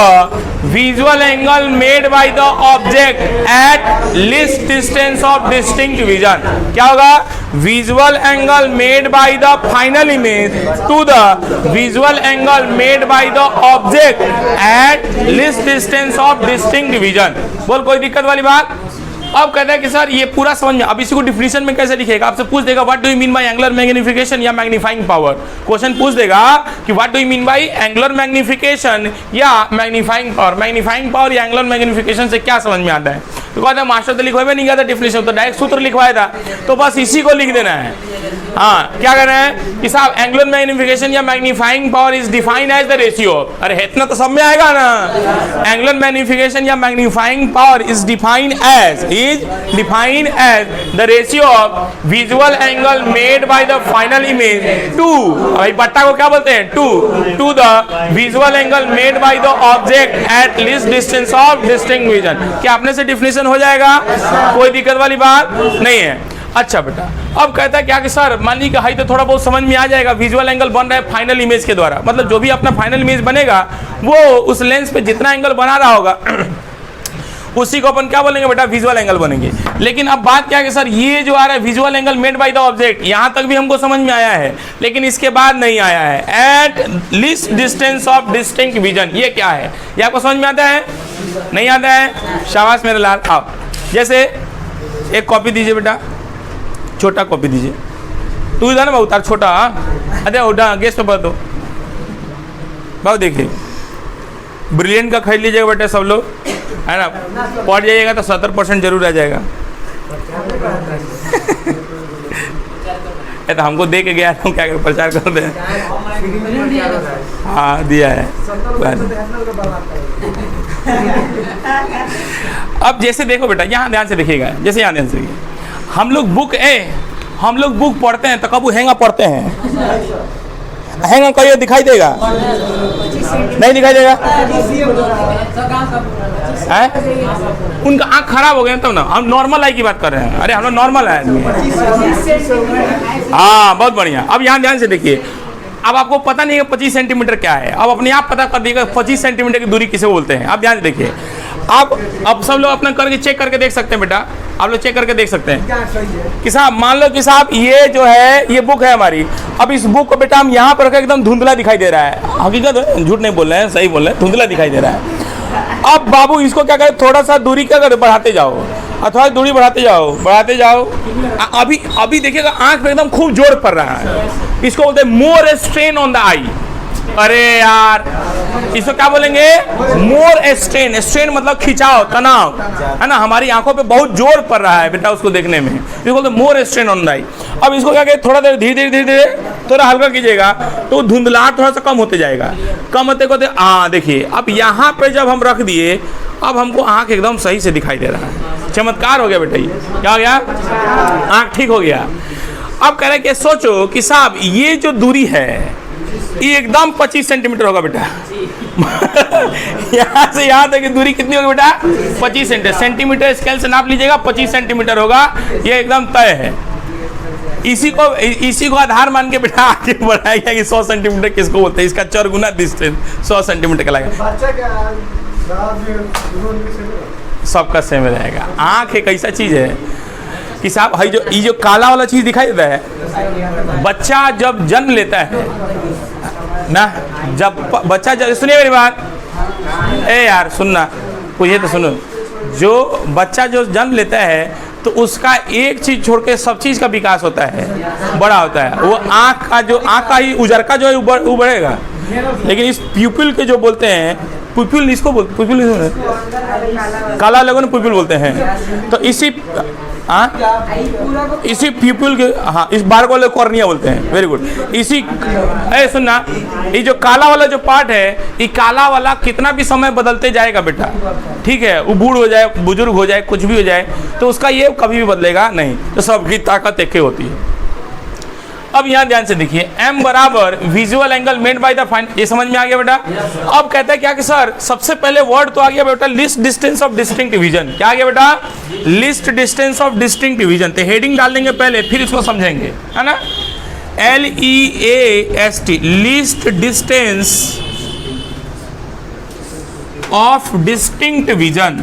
visual angle made by the object at least distance of distinct vision. क्या होगा, visual angle made by the final image to the visual angle made by the object at least distance of distinct vision. बोल कोई दिक्कत वाली बात। अब कहता है कि सर ये पूरा समझ में, अब इसी को डिफिनीशन में कैसे लिखेगा, आपसे पूछ देगा what do you mean by angular magnification या मैग्नीफाइंग पावर। क्वेश्चन पूछ देगा कि what do you mean by angular magnification या मैग्नीफाइंग पावर। मैग्नीफाइंग पावर या एंगुलर मैग्निफिकेशन से क्या समझ में आता है, तो कहते हैं मास्टर तो लिखवाए नहीं गया था डिफिनीशन, तो डायरेक्ट सूत्र लिखवाया था, तो बस इसी को लिख देना है। हाँ, क्या कहना है कि साहब एंगुलर मैग्निफिकेशन या magnifying power is defined as the ratio. अरे इतना तो सब में आएगा ना। एंगुलर मैग्निफिकेशन या magnifying power is defined as the ratio of visual angle made by the final image to, भाई बट्टा को क्या बोलते हैं, to the visual angle made by the object at least distance of distinct vision. क्या अपने से डिफिनेशन हो जाएगा, कोई दिक्कत वाली बात नहीं है। अच्छा बेटा, अब कहता है क्या कि सर मान लीजिए कि हाई तो थोड़ा बहुत समझ में आ जाएगा, विजुअल एंगल बन रहा है फाइनल इमेज के द्वारा, मतलब जो भी अपना फाइनल इमेज बनेगा वो उस लेंस पे जितना एंगल बना रहा होगा उसी को अपन क्या बोलेंगे बेटा, विजुअल एंगल बनेंगे। लेकिन अब बात क्या है कि सर ये जो आ रहा है visual angle made by the object, यहाँ तक भी हमको समझ में आया है, लेकिन इसके बाद नहीं आया है eight least distance of distinct vision. ये क्या है, ये आपको समझ में आता है, नहीं आता है, शाबाश मेरे लाल। आओ, जैसे एक कॉपी दीजिए बेटा, छोटा कॉपी दीजिए, तू इधर ना बहुत तार छोटा, अरे उठा गेस पेपर दो बहुत। देखिए ब्रिलियंट का खरीद लीजिएगा बेटा सब लोग, है ना, पढ़ जाइएगा तो 70% जरूर आ जाएगा। तो हमको दे के गया था, क्या कर प्रचार कर दे। हाँ दिया है। अब जैसे देखो बेटा, यहाँ ध्यान से देखिएगा, जैसे यहाँ ध्यान से देखिए, हम लोग बुक पढ़ते हैं तो कब हैंगा पढ़ते हैं, हैंगा कहिए दिखाई देगा, नहीं दिखाई देगा है? उनका आँख खराब हो गया तब ना, हम नॉर्मल आई की बात कर रहे हैं। अरे हम लोग नॉर्मल है। हाँ बहुत बढ़िया। अब यहाँ ध्यान से देखिए, अब आपको पता नहीं है 25 सेंटीमीटर क्या है, अब अपने आप पता कर दिएगा 25 सेंटीमीटर की दूरी किसे बोलते हैं। अब ध्यान से देखिए, अब सब लोग अपना करके चेक करके देख सकते हैं बेटा, आप लोग चेक करके देख सकते हैं कि साहब मान लो कि साहब ये जो है ये बुक है हमारी, अब इस बुक को बेटा हम यहाँ पर रखे, एकदम धुंधला दिखाई दे रहा है, हकीकत है, झूठ नहीं बोल रहे हैं, सही बोल रहे हैं, धुंधला दिखाई दे रहा है। अब बाबू इसको क्या करें, थोड़ा सा दूरी क्या करें, बढ़ाते जाओ, अथवा दूरी बढ़ाते जाओ। अभी देखिएगा आंख में एकदम खूब जोर पड़ रहा है, इसको बोलते हैं मोर स्ट्रेन ऑन द आई। अरे यार इसको क्या बोलेंगे, मोर स्ट्रेन मतलब खिंचाव, तनाव, है ना, हमारी आंखों पे बहुत जोर पड़ रहा है बेटा उसको देखने में, इसको बोलते मोर स्ट्रेन ऑन द आई। अब इसको क्या करें, थोड़ा देर धीरे धीरे थोड़ा हल्का कीजिएगा तो धुंधलाहट थोड़ा सा कम होते जाएगा, कम होते देखिए अब यहाँ पे जब हम रख दिए, अब हमको आंख एकदम सही से दिखाई दे रहा है, चमत्कार हो गया बेटा। ये क्या हो गया, आंख ठीक हो गया। अब कह रहे कि सोचो कि साहब ये जो दूरी है ये एकदम 25 सेंटीमीटर होगा बेटा। यहाँ से यहाँ तक की दूरी कितनी होगी बेटा, 25 सेंटीमीटर स्केल से नाप लीजिएगा, 25 सेंटीमीटर होगा, ये एकदम तय है। इसी को आधार मान के बेटा आगे बढ़ाया गया कि 100 सेंटीमीटर किसको बोलते हैं, इसका 4 गुना डिस्टेंस 100 सेंटीमीटर का लगेगा। सबका सेम रहेगा। आँख एक ऐसा चीज़ है कि साहब भाई ये जो काला वाला चीज़ दिखाई देता है, बच्चा जब जन्म लेता है ना, जब बच्चा सुनिए मेरी बात, ए यार सुनना, कुछ तो सुनो, जो बच्चा जो जन्म लेता है तो उसका एक चीज़ छोड़ के सब चीज़ का विकास होता है, बड़ा होता है। वो आँख का ही उजरका जो है उभरेगा, लेकिन इस प्यूपिल के जो बोलते हैं, पुपिल इसको बोलते, पुपिल काला लोगों ने पुपिल बोलते हैं, तो इसी प्यूपिल के, हाँ इस बार को कॉर्निया बोलते हैं, वेरी गुड। इसी सुनना, ये जो काला वाला जो पार्ट है, ये काला वाला कितना भी समय बदलते जाएगा बेटा, ठीक है, वो बूढ़ हो जाए, बुजुर्ग हो जाए, कुछ भी हो जाए, तो उसका ये कभी भी बदलेगा नहीं, तो सबकी ताकत एक ही होती है। अब यहाँ ध्यान से देखिए, m बराबर visual angle made by the fine, ये समझ में आ गया बेटा। अब कहता है क्या कि सर सबसे पहले वर्ड तो आ गया बेटा list distance of distinct vision. क्या आ गया बेटा? List distance of distinct vision. तो हेडिंग डाल देंगे पहले, फिर इसको समझेंगे, है ना। LEAST list distance of distinct vision,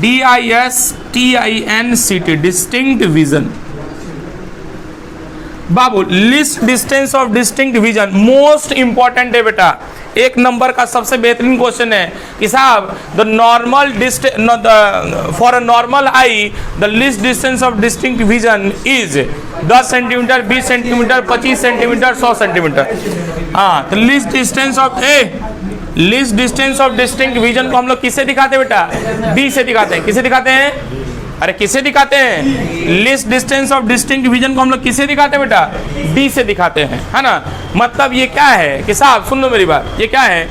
DISTINCT distinct vision. Babu list distance of distinct vision most important है बेटा, एक नंबर का सबसे बेहतरीन क्वेश्चन है कि साहब the normal for a normal I the list distance of distinct vision is 10 centimetre, 20 centimetre, 25 centimetre, 100 centimetre. हाँ, तो list distance of distinct vision को हम लोग किससे दिखाते हैं बेटा? डी से दिखाते हैं। किसे दिखाते हैं? अरे किसे दिखाते हैं? List distance of distinct vision को हम लोग किसे दिखाते हैं बेटा? डी से दिखाते हैं, है ना। मतलब ये क्या है कि साहब सुन लो मेरी बात, ये क्या है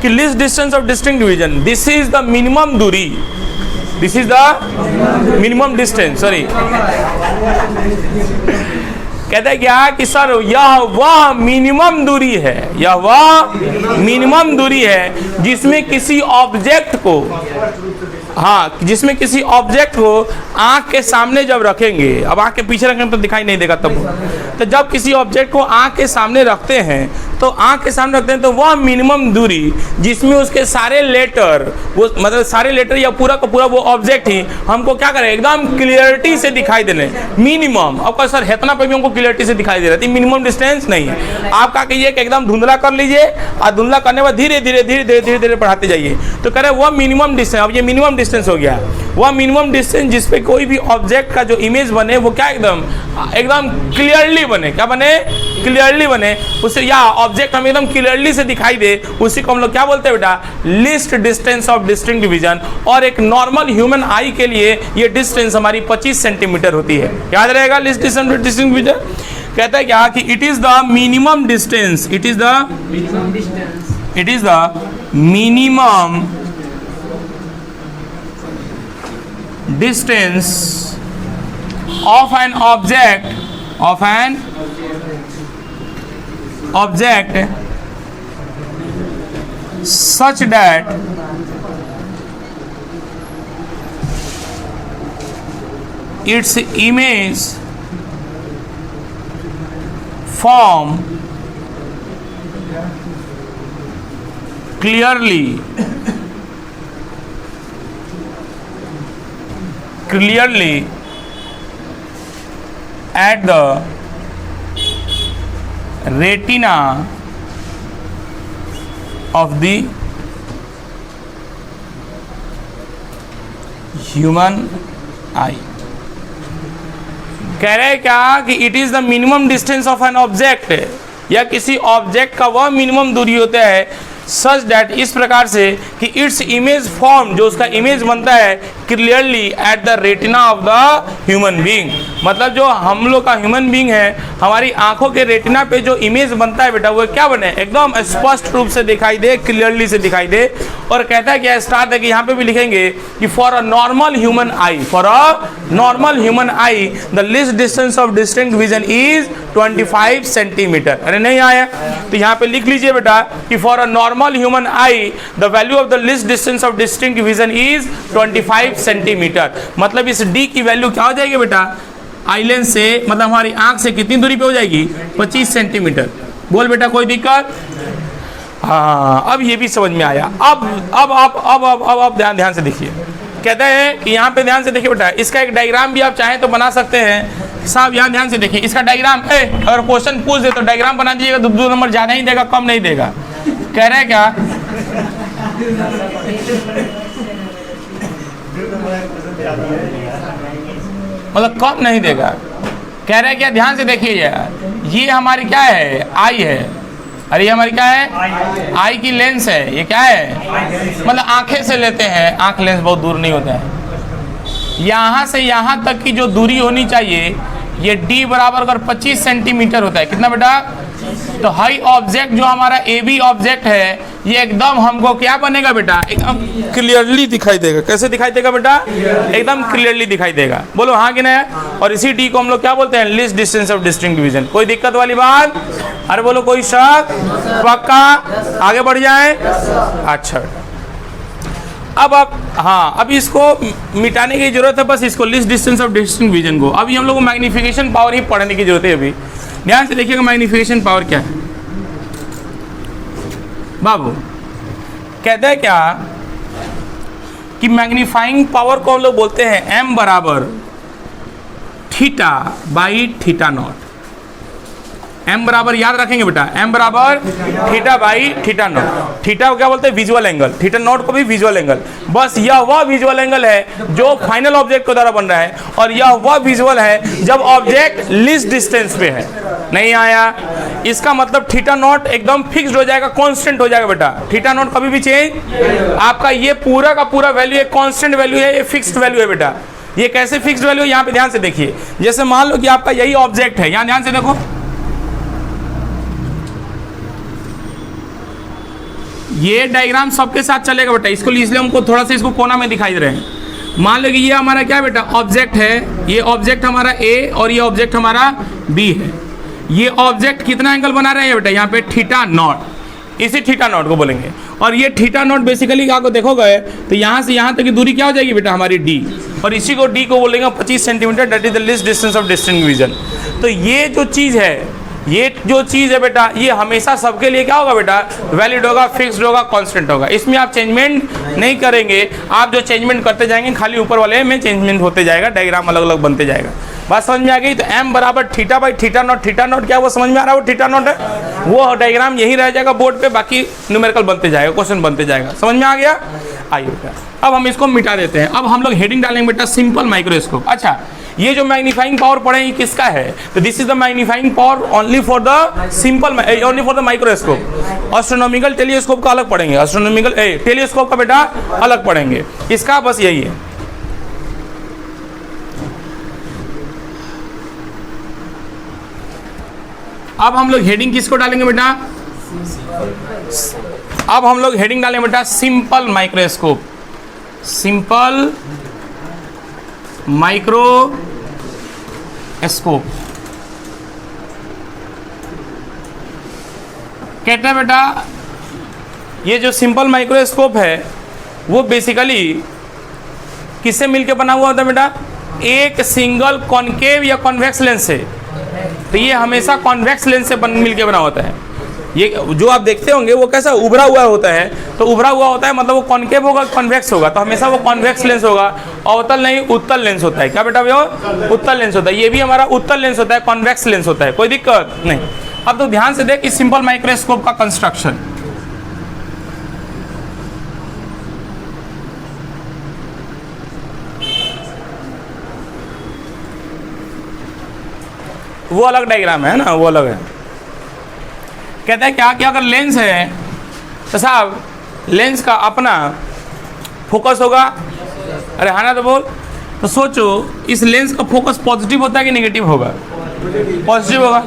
कि least distance of distinct vision, this is the minimum दूरी, this is the minimum distance, sorry कहते हैं क्या कि सर यह वह मिनिमम दूरी है, यह वह मिनिमम दूरी है जिसमें किसी ऑब्जेक्ट को, हाँ जिसमें किसी ऑब्जेक्ट को आंख के सामने जब रखेंगे, अब आंख के पीछे रखेंगे तो दिखाई नहीं देगा तब, तो जब किसी ऑब्जेक्ट को आंख के सामने रखते हैं तो आंख के सामने रखते हैं तो वह मिनिमम दूरी जिसमें उसके सारे लेटर, वो मतलब सारे लेटर या पूरा का पूरा वो ऑब्जेक्ट ही हमको क्या करें, एकदम क्लियरिटी से दिखाई देने मिनिमम। अब सर इतना पे भी हमको क्लियरिटी से दिखाई दे रहा है, मिनिमम डिस्टेंस नहीं है। आप क्या कहिए कि एकदम धुंधला कर लीजिए और धुंधला करने के बाद धीरे धीरे धीरे धीरे धीरे धीरे बढ़ाते जाइए, तो कह रहे वह मिनिमम डिस्टेंस, अब ये मिनिमम डिस्टेंस हो गया, वह मिनिमम डिस्टेंस जिसपे कोई भी ऑब्जेक्ट का जो इमेज बने वो क्या एकदम क्लियरली बने, क्या बने? क्लियरली बने, उसे या ऑब्जेक्ट हमें एकदम क्लियरली से दिखाई दे, उसी को हम लोग क्या बोलते हैं बेटा? List distance of distinct vision. और एक नॉर्मल ह्यूमन आई के लिए ये डिस्टेंस हमारी 25 सेंटीमीटर होती है, याद रहेगा list distance of distinct vision. कहता है क्या कि it is the minimum distance, it is the minimum distance of an object such that its image form clearly at the retina of the human eye। कह रहे क्या कि it is the minimum distance of an object, या किसी object का वह minimum दूरी होता है सच डैट, इस प्रकार से कि इट्स इमेज फॉर्म, जो उसका इमेज बनता है clearly at the retina of the human being. मतलब जो हम लोग का ह्यूमन बीइंग है, हमारी आंखों के रेटिना पे जो इमेज बनता है बेटा वो क्या बने? एकदम स्पष्ट रूप से दिखाई दे, क्लियरली से दिखाई दे। और कहता है क्या स्टार्ट है कि यहाँ पे भी लिखेंगे कि for a normal human I, for a normal human I the list distance of distinct vision is 25 centimetre. अरे नहीं आया तो यहाँ पे लिख लीजिए बेटा कि for a normal human I the value of the list distance of distinct vision is 25 centimetre. मतलब इस डी की वैल्यू क्या हो जाएगी बेटा? आई लेंस से, मतलब हमारी आंख से कितनी दूरी पे हो जाएगी? 25 सेंटीमीटर। बोल बेटा कोई दिक्कत? हाँ, अब ये भी समझ में आया। अब ध्यान से देखिए, कहते हैं कि यहाँ पे ध्यान से देखिए बेटा, इसका एक डायग्राम भी आप चाहें तो बना सकते हैं। साहब यहाँ ध्यान से देखिए, इसका डायग्राम अगर क्वेश्चन पूछ दे तो डायग्राम बना दीजिएगा, 2 नंबर ज़्यादा ही देगा, कम नहीं देगा। कह रहे हैं क्या? मतलब कम नहीं देगा। कह रहे हैं क्या? ध्यान से देखिए यार, ये हमारी क्या है? आई है। अरे ये हमारी क्या है? आई की लेंस है। ये क्या है? मतलब आंखें से लेते हैं, आंख लेंस बहुत दूर नहीं होता है। यहाँ से यहाँ तक की जो दूरी होनी चाहिए ये d बराबर अगर 25 सेंटीमीटर होता है, कितना बेटा? तो हाई ऑब्जेक्ट जो हमारा ए बी ऑब्जेक्ट है ये एकदम हमको क्या बनेगा बेटा, एकदम क्लियरली दिखाई देगा। कैसे दिखाई देगा बेटा, एकदम क्लियरली दिखाई देगा। बोलो हाँ कि नहीं। और इसी डी को हम लोग क्या बोलते हैं, least distance of distinct division. कोई दिक्कत वाली बात, अरे बोलो कोई शक, पक्का, आगे बढ़ जाए। अच्छा अब आप हाँ, अब इसको मिटाने की जरूरत है, बस इसको least distance of distinct division को। अभी हम लोग को मैग्नीफिकेशन पावर ही पढ़ने की जरूरत है। अभी ध्यान से देखिएगा मैग्नीफिकेशन पावर क्या है बाबू। कहते हैं क्या कि मैग्नीफाइंग पावर को हम लोग बोलते हैं m बराबर theta by theta naught. m बराबर याद रखेंगे बेटा, m बराबर theta by theta naught. Theta को क्या बोलते हैं, विजुअल एंगल, थीटा नॉट को भी विजुअल एंगल। बस यह वह विजुअल एंगल है जो फाइनल ऑब्जेक्ट के द्वारा बन रहा है, और यह वह विजुअल है जब ऑब्जेक्ट लीस्ट डिस्टेंस पे है। नहीं आया, इसका मतलब थीटा नॉट एकदम फिक्स्ड हो जाएगा, कांस्टेंट हो जाएगा बेटा। थीटा नॉट कभी भी चेंज, आपका ये पूरा का पूरा वैल्यू एक कांस्टेंट वैल्यू है, ये फिक्स्ड वैल्यू है बेटा। ये कैसे फिक्स्ड वैल्यू है, यहाँ पे ध्यान से देखिए। जैसे मान लो कि आपका यही ऑब्जेक्ट है, यहाँ ध्यान से देखो, ये डायग्राम सबके साथ चलेगा बेटा। इसको इसलिए हमको थोड़ा सा इसको कोना में दिखाई दे रहे हैं। मान लो कि ये हमारा क्या बेटा ऑब्जेक्ट है, ये ऑब्जेक्ट हमारा ए और ये ऑब्जेक्ट हमारा बी है। ये ऑब्जेक्ट कितना एंगल बना रहे हैं बेटा, यहाँ पे थीटा नॉट, इसी थीटा नॉट को बोलेंगे। और ये थीटा नॉट बेसिकली आपको देखोगे तो यहाँ से यहाँ तक की दूरी क्या हो जाएगी बेटा, हमारी डी, और इसी को डी को बोलेंगे 25 centimetre, that is the least distance of distinct division. तो ये जो चीज़ है, ये जो चीज़ है बेटा, ये हमेशा सबके लिए क्या होगा बेटा, वैलिड होगा, फिक्स्ड होगा, कांस्टेंट होगा। इसमें आप चेंजमेंट नहीं करेंगे। आप जो चेंजमेंट करते जाएंगे खाली ऊपर वाले में चेंजमेंट होते जाएगा, डायग्राम अलग अलग बनते जाएगा। बात समझ में आ गई। तो m बराबर theta by theta naught. Theta naught क्या वो समझ में आ रहा है, वो थीटा नॉट है, वो डायग्राम यही रह जाएगा बोर्ड पे, बाकी न्यूमेरिकल बनते जाएगा, क्वेश्चन बनते जाएगा। समझ में आ गया। आइए बेटा अब हम इसको मिटा देते हैं। अब हम लोग हेडिंग डालेंगे बेटा सिंपल माइक्रोस्कोप। अच्छा, ये जो मैग्नीफाइंग पावर पढ़े ये किसका है, तो this is the magnifying power only for the simple, only for the microscope. Astronomical telescope का अलग पढ़ेंगे, एस्ट्रोनॉमिकल टेलीस्कोप का बेटा अलग पढ़ेंगे। इसका बस यही है। अब हम लोग हेडिंग किसको डालेंगे बेटा, अब हम लोग हेडिंग डालेंगे बेटा सिंपल माइक्रोस्कोप। Simple microscope. कहते हैं बेटा ये जो सिंपल माइक्रोस्कोप है वो बेसिकली किससे मिलके बना हुआ होता है बेटा, एक सिंगल कॉनकेव या कॉन्वेक्स लेंस से। तो ये हमेशा कॉन्वेक्स लेंस से मिलके बना होता है। ये जो आप देखते होंगे वो कैसा उभरा हुआ होता है, तो उभरा हुआ होता है मतलब वो कॉनकेव होगा, कॉन्वेक्स होगा, तो हमेशा वो कॉन्वेक्स लेंस होगा। अवतल नहीं, उत्तल लेंस होता है। क्या बेटा भैया, उत्तल लेंस होता है। ये भी हमारा उत्तल लेंस होता है, कॉन्वेक्स लेंस होता है, कोई दिक्कत नहीं। अब तो ध्यान से देख इस सिंपल माइक्रोस्कोप का कंस्ट्रक्शन। वो अलग डायग्राम है ना, वो अलग है। कहता है क्या कि अगर लेंस है तो साहब लेंस का अपना फोकस होगा। अरे हाँ ना, तो बोल। तो सोचो इस लेंस का फोकस पॉजिटिव होता है कि नेगेटिव होगा, पॉजिटिव होगा।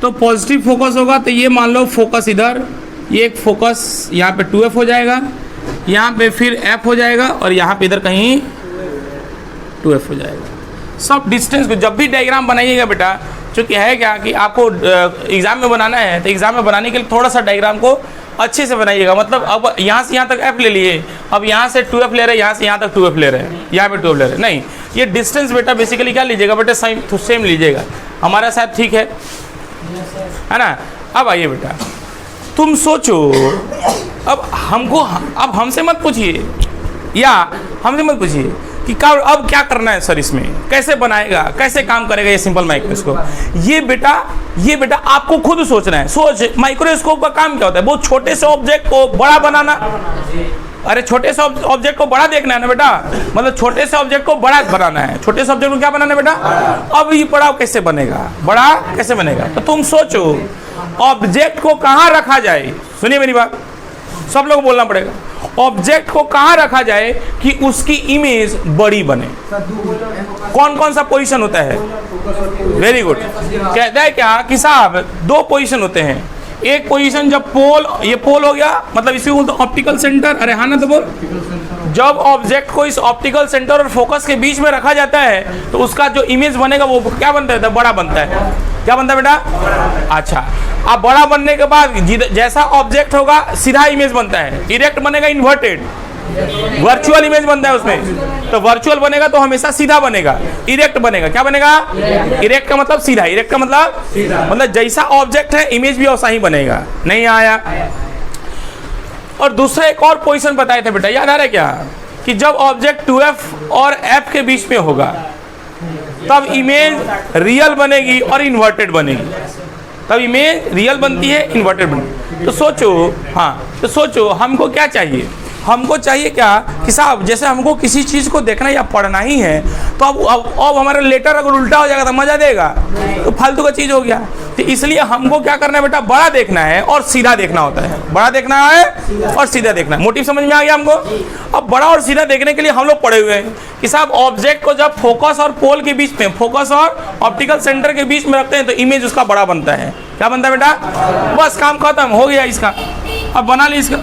तो पॉजिटिव फोकस होगा तो ये मान लो फोकस इधर, ये एक फोकस यहाँ पे 2f हो जाएगा, यहाँ पे फिर f हो जाएगा, और यहाँ पे इधर कहीं 2f हो जाएगा। सब डिस्टेंस को जब भी डायग्राम बनाइएगा बेटा, चूँकि है क्या कि आपको एग्ज़ाम में बनाना है, तो एग्ज़ाम में बनाने के लिए थोड़ा सा डायग्राम को अच्छे से बनाइएगा। मतलब अब यहाँ से यहाँ तक f ले लिए, अब यहाँ से 2f ले रहे हैं, यहाँ से यहाँ तक 2f ले रहे हैं, यहाँ पे 2f ले रहे हैं। नहीं, ये डिस्टेंस बेटा बेसिकली क्या लीजिएगा बेटा, सेम लीजिएगा। हमारा शायद ठीक है ना। अब आइए बेटा तुम सोचो, अब हमसे मत पूछिए, या हमसे मत पूछिए कि अब क्या करना है सर, इसमें कैसे बनाएगा, कैसे काम करेगा ये सिंपल माइक्रोस्कोप। ये बेटा आपको खुद सोचना है। सोच, माइक्रोस्कोप का काम क्या होता है, बहुत छोटे से ऑब्जेक्ट को बड़ा बनाना। अरे छोटे से ऑब्जेक्ट को बड़ा देखना है ना बेटा, मतलब छोटे से ऑब्जेक्ट को बड़ा बनाना है। छोटे से ऑब्जेक्ट को क्या बनाना है बेटा, अब ये बड़ा कैसे बनेगा, बड़ा कैसे बनेगा। तो तुम सोचो ऑब्जेक्ट को कहाँ रखा जाए। सुनिए मेरी बात, सब लोग बोलना पड़ेगा। ऑब्जेक्ट को कहाँ रखा जाए कि उसकी इमेज बड़ी बने। कौन कौन सा पोजीशन होता है? Very good. कहता है क्या कि साहब दो पोजीशन होते हैं। एक पोजीशन जब पोल, ये पोल हो गया, मतलब इसी को बोलते ऑप्टिकल सेंटर। अरे हाँ ना तो बोल। जब ऑब्जेक्ट को इस ऑप्टिकल सेंटर और फोकस के बीच में रखा जाता है तो उसका जो इमेज बनेगा वो क्या बनता है? बड़ा बनता है। क्या बनता है बेटा? अच्छा, अब बड़ा बनने के बाद जैसा ऑब्जेक्ट होगा सीधा इमेज बनता है, इरेक्ट बनेगा इन्वर्टेड, वर्चुअल इमेज बनता है उसमें। तो वर्चुअल बनेगा तो हमेशा सीधा बनेगा, इरेक्ट बनेगा। क्या बनेगा? इरेक्ट का मतलब सीधा, इरेक्ट का मतलब जैसा ऑब्जेक्ट है इमेज भी वैसा ही बनेगा। नहीं आया? और दूसरा एक और पोजीशन बताए थे बेटा, याद आ रहा है क्या? कि जब ऑब्जेक्ट 2F और F के बीच में होगा तब इमेज रियल बनेगी और इन्वर्टेड बनेगी। तब इमेज रियल बनती है, इन्वर्टेड बनती है। तो सोचो, हाँ तो सोचो हमको क्या चाहिए? हमको चाहिए क्या कि साहब जैसे हमको किसी चीज़ को देखना या पढ़ना ही है तो अब हमारा लेटर अगर उल्टा हो जाएगा तो मज़ा देगा? तो फालतू का चीज़ हो गया। तो इसलिए हमको क्या करना है बेटा? बड़ा देखना है और सीधा देखना होता है। बड़ा देखना है और सीधा देखना है। मोटिव समझ में आ गया हमको? अब बड़ा और सीधा देखने के लिए हम लोग पढ़े हुए हैं कि साहब ऑब्जेक्ट को जब फोकस और पोल के बीच में, फोकस और ऑप्टिकल सेंटर के बीच में रखते हैं तो इमेज उसका बड़ा बनता है। क्या बनता है बेटा? बस काम खत्म हो गया इसका। अब बना ली इसका।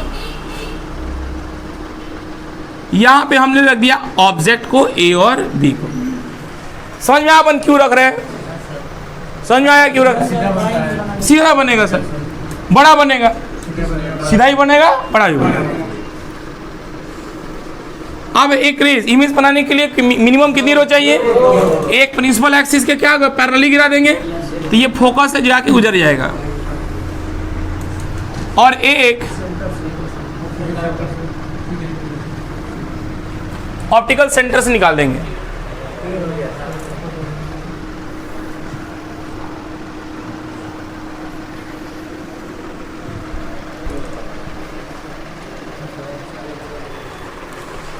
यहां पे हमने रख दिया ऑब्जेक्ट को ए और बी को। समझ में आया अपन क्यों रख रहे हैं? समझ में आया क्यों रख रहे हैं? सीधा बनेगा सर, बड़ा बनेगा, सीधा ही बनेगा, बड़ा ही बनेगा। अब एक रेस इमेज बनाने के लिए मिनिमम कितनी रो चाहिए? एक प्रिंसिपल एक्सिस के क्या पैरेलली गिरा देंगे तो ये फोकस से जाके गुजर जाएगा, और एक ऑप्टिकल सेंटर से निकाल देंगे।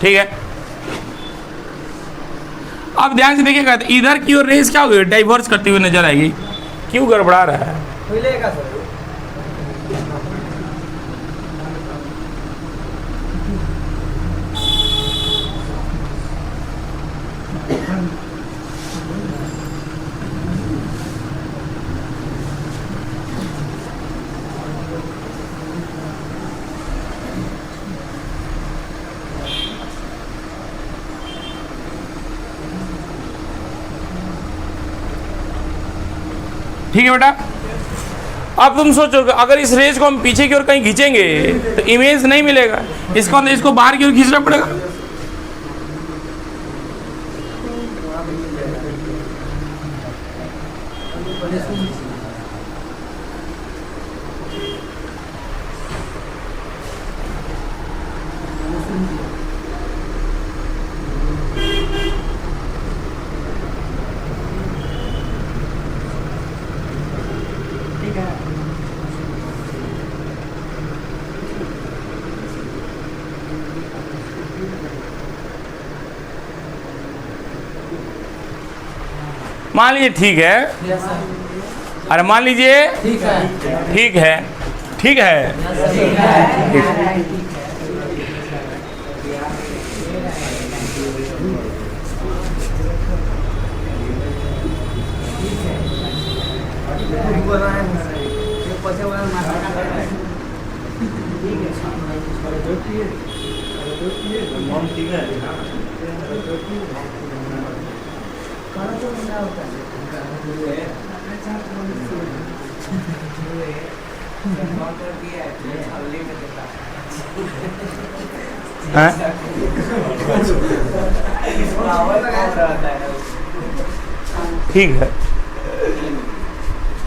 ठीक है, अब ध्यान से देखिएगा तो इधर की ओर रेस क्या होगी? डाइवर्स करती हुई नजर आएगी। क्यों गड़बड़ा रहा है? ठीक है बेटा, अब तुम सोचो अगर इस रेज को हम पीछे की ओर कहीं खींचेंगे तो इमेज नहीं मिलेगा, इसको बाहर की ओर खींचना पड़ेगा। मान लीजिए ठीक है, अरे मान लीजिए ठीक है, ठीक है, ठीक है,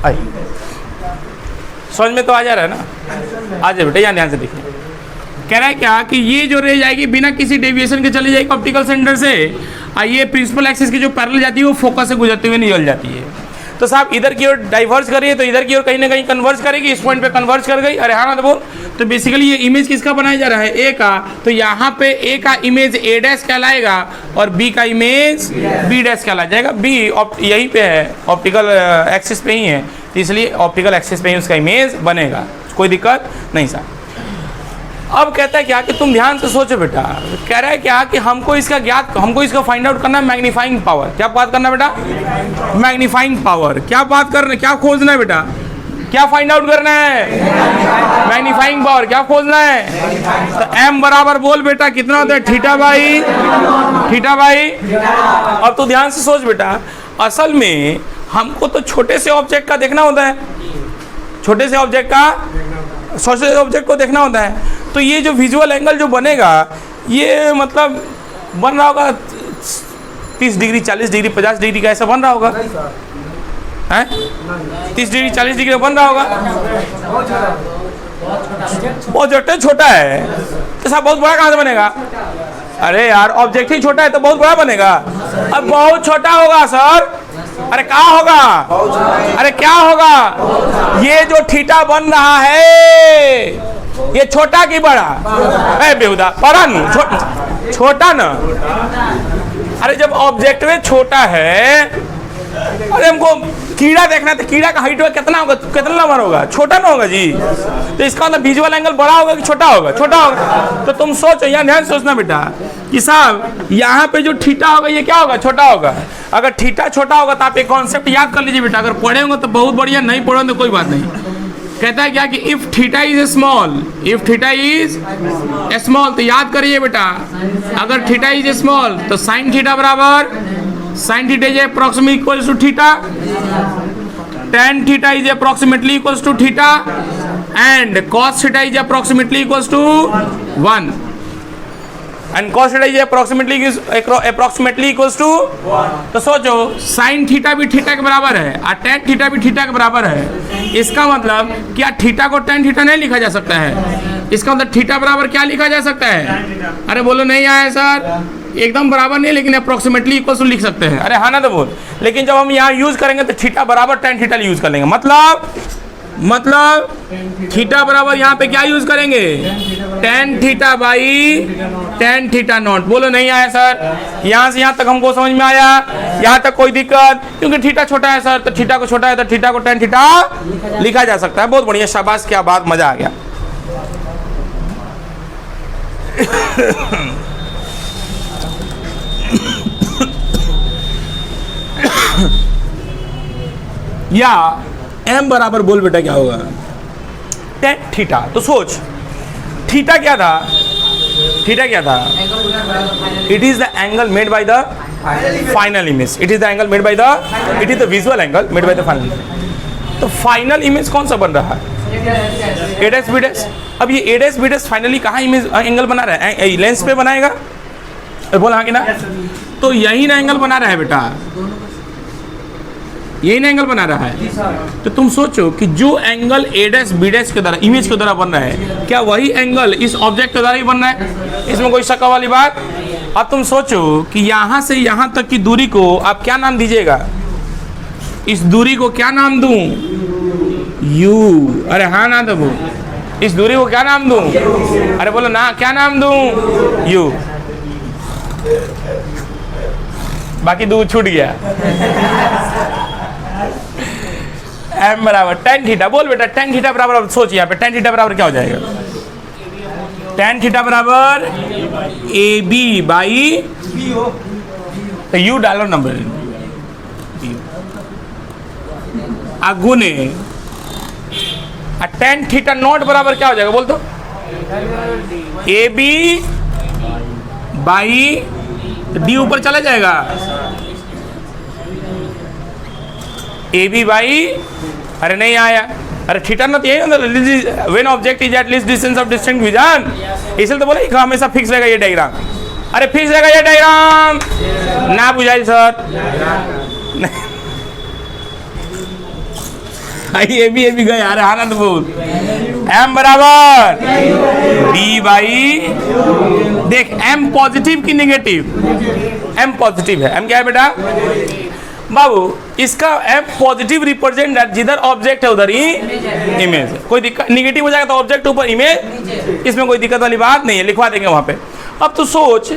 आइए समझ में तो आ जा रहा है ना? आ जाए बेटा, यहाँ ध्यान से देखिए। कह रहा है क्या कि ये जो रेज आएगी बिना किसी डेविएशन के चली जाएगी ऑप्टिकल सेंटर से, और ये प्रिंसिपल एक्सिस की जो पैरेलल जाती है वो फोकस से गुजरते हुए निकल जाती है। तो साहब इधर की ओर डाइवर्स करिए तो इधर की ओर कहीं ना कहीं कन्वर्ज करेगी, इस पॉइंट पे कन्वर्ज कर गई। अरे हाँ ना तो बोल। तो बेसिकली ये इमेज किसका बनाया जा रहा है? ए का। तो यहाँ पे ए का इमेज ए डैश कहलाएगा और बी का इमेज बी डैश कहला जाएगा। बी यहीं पे है, ऑप्टिकल एक्सिस पे ही है, तो इसलिए ऑप्टिकल एक्सिस पे ही उसका इमेज बनेगा, कोई दिक्कत नहीं साहब। अब कहता है क्या कि तुम ध्यान से सोचो बेटा, कह रहा है क्या कि हमको इसका फाइंड आउट करना है मैग्नीफाइंग पावर। क्या बात करना है बेटा? Magnifying power. क्या बात करना, क्या खोजना है बेटा? क्या फाइंड आउट करना है? Magnifying power. क्या खोजना है? तो m बराबर बोल बेटा कितना होता है? Theta by theta by. अब तो ध्यान से सोच बेटा, असल में हमको तो छोटे से ऑब्जेक्ट का देखना होता है, छोटे से ऑब्जेक्ट को देखना होता है। तो ये जो विजुअल एंगल जो बनेगा, ये मतलब बन रहा होगा 30 डिग्री, 40 डिग्री, 50 डिग्री का, ऐसा बन रहा होगा हैं? 30 डिग्री 40 डिग्री बन रहा होगा। ऑब्जेक्ट छोटा है तो साहब बहुत बड़ा कहाँ से बनेगा? अरे यार ऑब्जेक्ट ही छोटा है तो बहुत बड़ा बनेगा। अब बहुत छोटा होगा सर। अरे क्या होगा? अरे क्या होगा? ये जो थीटा बन रहा है ये छोटा की बड़ा? है बेहुदा बड़ा नहीं, छोटा ना। अरे जब ऑब्जेक्ट में छोटा है, अरे हमको कीड़ा देखना है तो कीड़ा का हाइट कितना होगा, कितना नंबर होगा? छोटा ना होगा जी। तो इसका मतलब विजुअल एंगल बड़ा होगा कि छोटा होगा? छोटा होगा। तो तुम सोचो, यहाँ ध्यान सोचना बेटा कि साहब यहाँ पे जो थीटा होगा ये क्या होगा? छोटा होगा। अगर थीटा छोटा होगा तो आप एक कॉन्सेप्ट याद कर लीजिए बेटा, अगर पढ़े होंगे तो बहुत बढ़िया, नहीं पढ़े तो कोई बात नहीं। कहता है क्या कि if theta is small, if theta is small, तो याद करिए बेटा, अगर थीटा इज स्मॉल तो साइन थीटा बराबर sin theta is approximately equals to theta, tan theta is approximately equals to theta, and cos theta is approximately equals to 1, and cos theta is approximately equals to। तो सोचो sin theta भी theta के बराबर है और tan theta भी theta के बराबर है। इसका मतलब क्या थीटा को tan थीटा नहीं लिखा जा सकता है? इसका मतलब थीटा बराबर क्या लिखा जा सकता है? अरे बोलो नहीं आया सर, एकदम बराबर नहीं, लेकिन अप्रोक्सीमेटली इक्वल टू लिख सकते हैं। अरे हाँ ना तो बोल। लेकिन जब हम यहाँ यूज करेंगे तो थीटा बराबर tan थीटा यूज कर लेंगे। मतलब थीटा बराबर यहाँ पे क्या यूज करेंगे? tan theta by tan theta naught. बोलो नहीं आया सर? यहाँ से यहाँ तक हमको समझ में आया? यहाँ तक कोई दिक्कत? क्योंकि थीटा छोटा है सर, तो थीटा को छोटा है तो थीटा को tan थीटा लिखा जा सकता है। बहुत बढ़िया, शाबाश, क्या बात, मजा आ गया। या m बराबर बोल बेटा क्या होगा? tan theta. तो सोच थीटा क्या था? थीटा क्या था? It is the angle made by the final image. It is the angle made by the, it is the visual angle made by the final. तो फाइनल इमेज कौन सा बन रहा है? a dash b dash. अब ये a dash b dash finally कहाँ image angle बना रहा है? लेंस पे बनाएगा। बोला हाँ कि ना? तो यही ना एंगल बना रहा है बेटा, यही ना एंगल बना रहा है। तो तुम सोचो कि जो angle a dash b dash के द्वारा, इमेज के द्वारा बन रहा है, क्या वही एंगल इस ऑब्जेक्ट के द्वारा ही बन रहा है? इसमें कोई शक वाली बात? अब तुम सोचो कि यहाँ से यहाँ तक की दूरी को आप क्या नाम दीजिएगा? इस दूरी को क्या नाम दूं? u। अरे हाँ ना तो बोल। इस दूरी को क्या नाम दूं? अरे बोलो ना, क्या नाम दूं? u। बाकी दो छूट गया। m बराबर tan थीटा। बोल बेटा tan थीटा बराबर, सोच यहाँ पे tan थीटा बराबर क्या हो जाएगा? tan थीटा बराबर AB बाई, तो u डालो नंबर, गुने tan थीटा नॉट बराबर क्या हो जाएगा? बोल तो AB बाई d ऊपर चला जाएगा, AB बाई, अरे नहीं आया। अरे थीटा ना तो यही होता, when object is eight least distance of distinct vision. इसलिए तो बोले हमेशा फिक्स रहेगा ये डायग्राम। अरे फिक्स रहेगा ये डायग्राम ना बुझाई सर। ये भी गए। अरे आनंद बोल। m बराबर d बाई, देख m पॉजिटिव की निगेटिव? m पॉजिटिव है। m क्या है बेटा बाबू? इसका m पॉजिटिव रिप्रेजेंट, जिधर ऑब्जेक्ट है उधर ही इमेज है। कोई दिक्कत? निगेटिव हो जाएगा तो ऑब्जेक्ट ऊपर इमेज, इसमें कोई दिक्कत वाली बात नहीं है, लिखवा देंगे वहां पे। अब तो सोच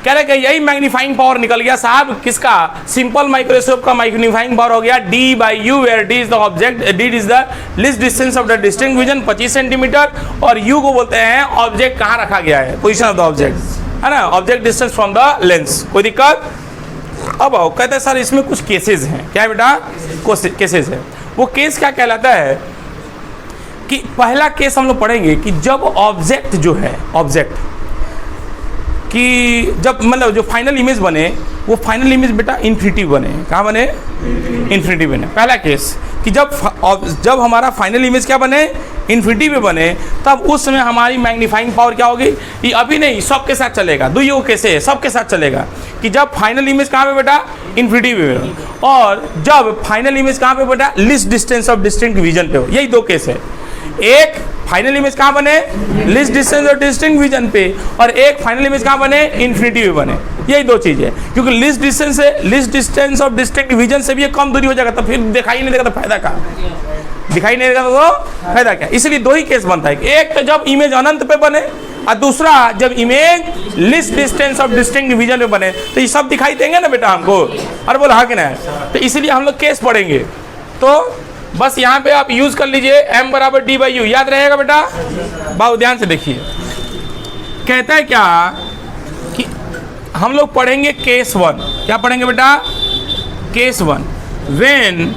कह रहे कि यही मैग्नीफाइंग पावर निकल गया साहब किसका, सिंपल माइक्रोस्कोप का मैग्नीफाइंग पावर हो गया d/u, where d is the object, d is the least distance of the distinct vision 25 centimetre, और u को बोलते हैं ऑब्जेक्ट कहाँ रखा गया है, पोजीशन ऑफ द ऑब्जेक्ट, है ना, object distance from the lens. कोई दिक्कत? अब आओ, कहते हैं सर इसमें कुछ केसेस हैं। क्या है बेटा? केसेस है। वो केस क्या कहलाता है कि पहला केस हम लोग पढ़ेंगे कि जब ऑब्जेक्ट जो है, ऑब्जेक्ट कि जब मतलब जो फाइनल इमेज बने वो फाइनल इमेज बेटा इन्फिनिटी बने। कहाँ बने? इन्फिनिटी बने। पहला केस कि जब हमारा फाइनल इमेज क्या बने, इन्फिनिटी में बने, तब उस समय हमारी मैग्नीफाइंग पावर क्या होगी, ये अभी नहीं सबके साथ चलेगा। दो ये कैसे है, सबके साथ चलेगा कि जब फाइनल इमेज कहाँ पे बेटा, इन्फिनिटी में, और जब फाइनल इमेज कहाँ पे बेटा, least distance of distinct vision पे हो। यही दो केस है, एक फाइनल इमेज कहाँ बने, लीस्ट डिस्टेंस और डिस्टिंक्ट विजन पे, और एक फाइनल इमेज कहाँ बने, इन्फिनिटी में बने। यही दो चीज़ है, क्योंकि least distance of distinct vision से भी ये कम दूरी हो जाएगा, तो फिर दिखाई नहीं देगा तो फायदा क्या, दिखाई नहीं देगा तो फायदा क्या। इसलिए दो ही केस बनता है, एक तो जब इमेज अनंत पे बने, और दूसरा जब image least distance of distinct vision में बने। तो ये सब दिखाई देंगे ना बेटा हमको, अरे बोला हाँ कि नहीं। तो इसलिए हम लोग केस पढ़ेंगे, तो बस यहाँ पे आप यूज कर लीजिए m बराबर d/u, याद रहेगा बेटा। बहुत ध्यान से देखिए, कहता है क्या कि हम लोग पढ़ेंगे केस 1। क्या पढ़ेंगे बेटा? Case 1, when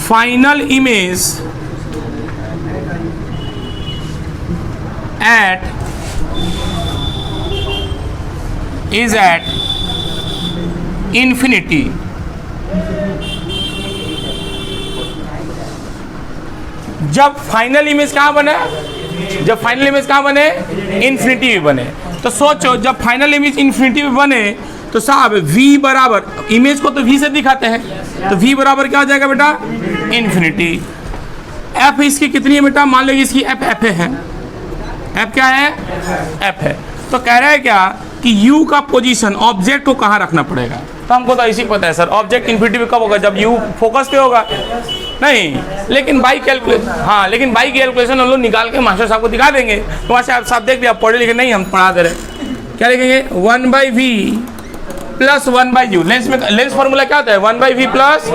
final image is at infinity, जब फाइनल इमेज कहाँ बने, जब फाइनल इमेज कहाँ बने, इन्फिनिटी में बने। तो सोचो जब फाइनल इमेज इन्फिनिटी में बने तो साहब v बराबर, इमेज को तो v से दिखाते हैं, तो v बराबर क्या हो जाएगा बेटा, इन्फिनिटी। f इसकी कितनी है बेटा, मान लीजिए इसकी f है, f क्या है, f है। तो कह रहा है क्या कि u का पोजीशन ऑब्जेक्ट को कहाँ रखना पड़ेगा। तो हमको तो ऐसी पता है सर, ऑब्जेक्ट इन्फिनिटी में कब होगा, जब u फोकस पे होगा। नहीं, लेकिन बाई कैलकुलेशन, हाँ लेकिन बाई कैलकुलेशन हम लोग निकाल के मास्टर साहब को दिखा देंगे। तो वहाँ से आप साहब देख लिया, पढ़े लिखे नहीं, हम पढ़ा दे रहे। क्या लिखेंगे, 1/v प्लस 1/u। लेंस में लेंस फॉर्मूला क्या होता है, 1/v प्लस,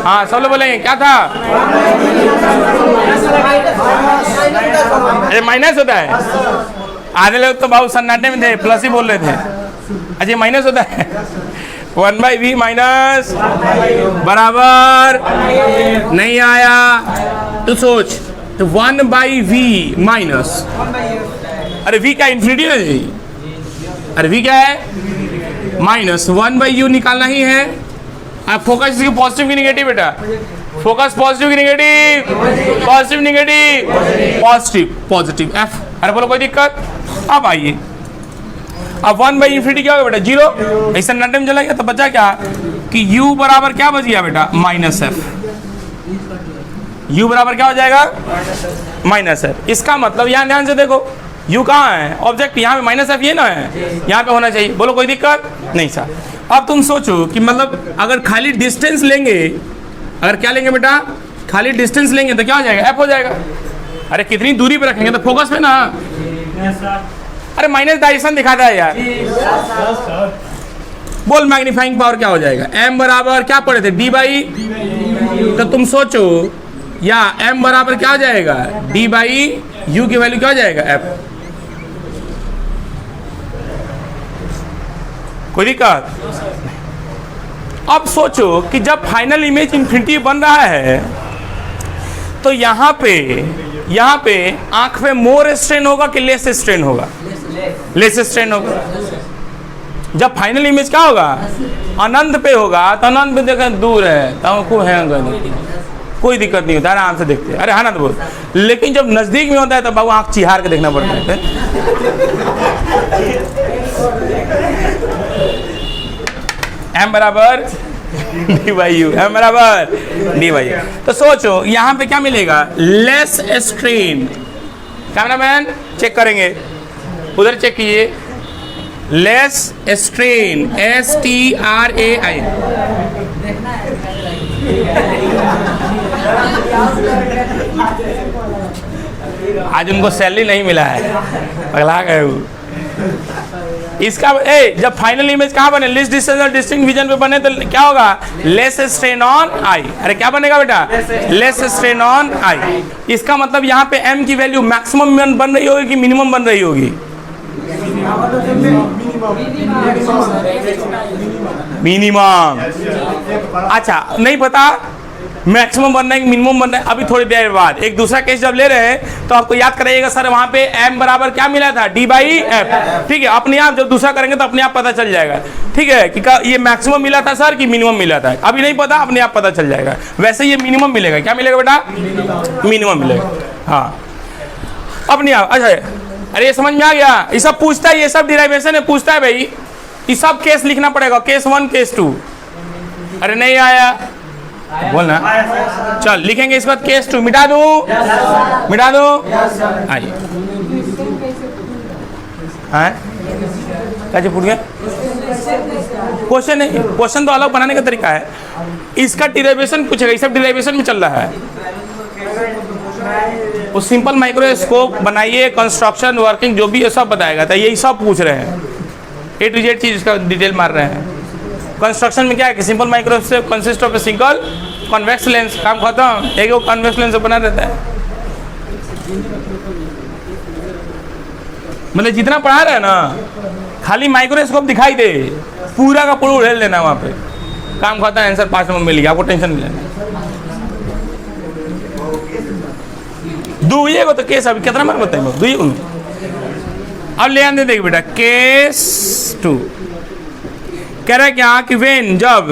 हाँ सब लोग बोलेंगे क्या था, अरे माइनस होता है। आधे लोग तो बहुत सन्नाटे में थे, प्लस ही बोल रहे थे। अच्छा माइनस होता है, 1/v माइनस बराबर नहीं आया तो सोच, तो 1/v माइनस, अरे v क्या इन्फिनिटी है जी, अरे v क्या है माइनस 1/u निकालना ही है। अब फोकस इसकी पॉजिटिव की नेगेटिव बेटा, फोकस पॉजिटिव की negative, positive negative, positive positive f। अरे बोलो कोई दिक्कत। अब आइए, अब 1/इन्फिनिटी क्या होगा बेटा, 0। ऐसा नंटे में चला गया तो बचा क्या कि u बराबर क्या बच गया बेटा, माइनस f। u बराबर क्या हो जाएगा, माइनस f। इसका मतलब यहाँ ध्यान से देखो, u कहाँ है, ऑब्जेक्ट यहाँ पे माइनस f ये ना है, यहाँ पे होना चाहिए। बोलो कोई दिक्कत नहीं सर। अब तुम सोचो कि मतलब अगर खाली डिस्टेंस लेंगे, अगर क्या लेंगे बेटा, खाली डिस्टेंस लेंगे तो क्या हो जाएगा, f हो जाएगा। अरे कितनी दूरी पे रखेंगे तो फोकस पे ना, अरे माइनस डायरेक्शन दिखाता है यार। बोल मैग्नीफाइंग पावर क्या हो जाएगा, m बराबर क्या पढ़े थे, d/, तो तुम सोचो या m बराबर क्या हो जाएगा, d/u की वैल्यू क्या हो जाएगा, f। कोई दिक्कत। अब सोचो कि जब फाइनल इमेज इन्फिनिटी बन रहा है तो यहाँ पे आंख पे मोर स्ट्रेन होगा कि लेस स्ट्रेन होगा, लेस स्ट्रेन होगा। जब फाइनल इमेज क्या होगा, अनंत पे होगा, तो अनंत पे देखें दूर है तो खूब है, कोई दिक्कत नहीं होता, आराम से देखते हैं, अरे अनंत बोल। लेकिन जब नजदीक में होता है तो बाबू आंख चिहार के देखना पड़ता है। m बराबर d/u, m बराबर d/u। तो सोचो यहाँ पे क्या मिलेगा, लेस स्ट्रेन। कैमरामैन चेक करेंगे, उधर चेक कीजिए, लेस स्ट्रेन, STRAI। आज उनको सैलरी नहीं मिला है, पगला गए वो। इसका जब फाइनल इमेज कहाँ बने, लिस्ट डिस्टेंस और डिस्टिंक्ट विजन पे बने तो क्या होगा, लेस स्ट्रेन ऑन आई। अरे क्या बनेगा बेटा, लेस स्ट्रेन ऑन आई। इसका मतलब यहाँ पे m की वैल्यू मैक्सिमम बन रही होगी कि मिनिमम बन रही होगी, मिनिमम। अच्छा नहीं पता मैक्सिमम बनना है कि मिनिमम बनना है, अभी थोड़ी देर बाद एक दूसरा केस जब ले रहे हैं तो आपको याद कराइएगा सर वहां पे m बराबर क्या मिला था, d/f। ठीक है, अपने आप जब दूसरा करेंगे तो अपने आप पता चल जाएगा। ठीक है कि ये मैक्सिमम मिला था सर कि मिनिमम मिला था, अभी नहीं पता, अपने आप पता चल जाएगा। वैसे ये मिनिमम मिलेगा, क्या मिलेगा बेटा, मिनिमम मिलेगा। हाँ अपने आप। अच्छा अरे ये समझ में आ गया, ये सब पूछता है, ये सब डिराइवेशन है, पूछता है भाई, ये सब केस लिखना पड़ेगा, केस 1 केस 2। अरे नहीं आया बोलना, चल लिखेंगे इसके बाद केस 2। मिटा दूं, मिटा दूं, आइए। कैसे पूछ गया क्वेश्चन है, क्वेश्चन तो अलग बनाने का तरीका है, इसका डिराइवेशन पूछेगा, ये सब डिराइवेशन में चल रहा है। वो सिंपल माइक्रोस्कोप बनाइए, कंस्ट्रक्शन वर्किंग जो भी है सब बताएगा, तो यही सब पूछ रहे हैं, A to Z चीज इसका डिटेल मार रहे हैं। कंस्ट्रक्शन में क्या है कि simple microscope consist of a single convex lens, काम खत्म, एक कॉन्वेक्स लेंस बना रहता है। मतलब जितना पढ़ा रहे हैं ना, खाली माइक्रोस्कोप दिखाई दे, पूरा का पूरा उड़ेल देना वहाँ पे, काम खत्म, आंसर 5 नंबर मिल गया, आपको टेंशन नहीं लेना। दुइए को तो केस अभी कितना मार बताइए, दुइए को अब ले आने देख बेटा, केस 2 कह रहा है क्या कि वेन, जब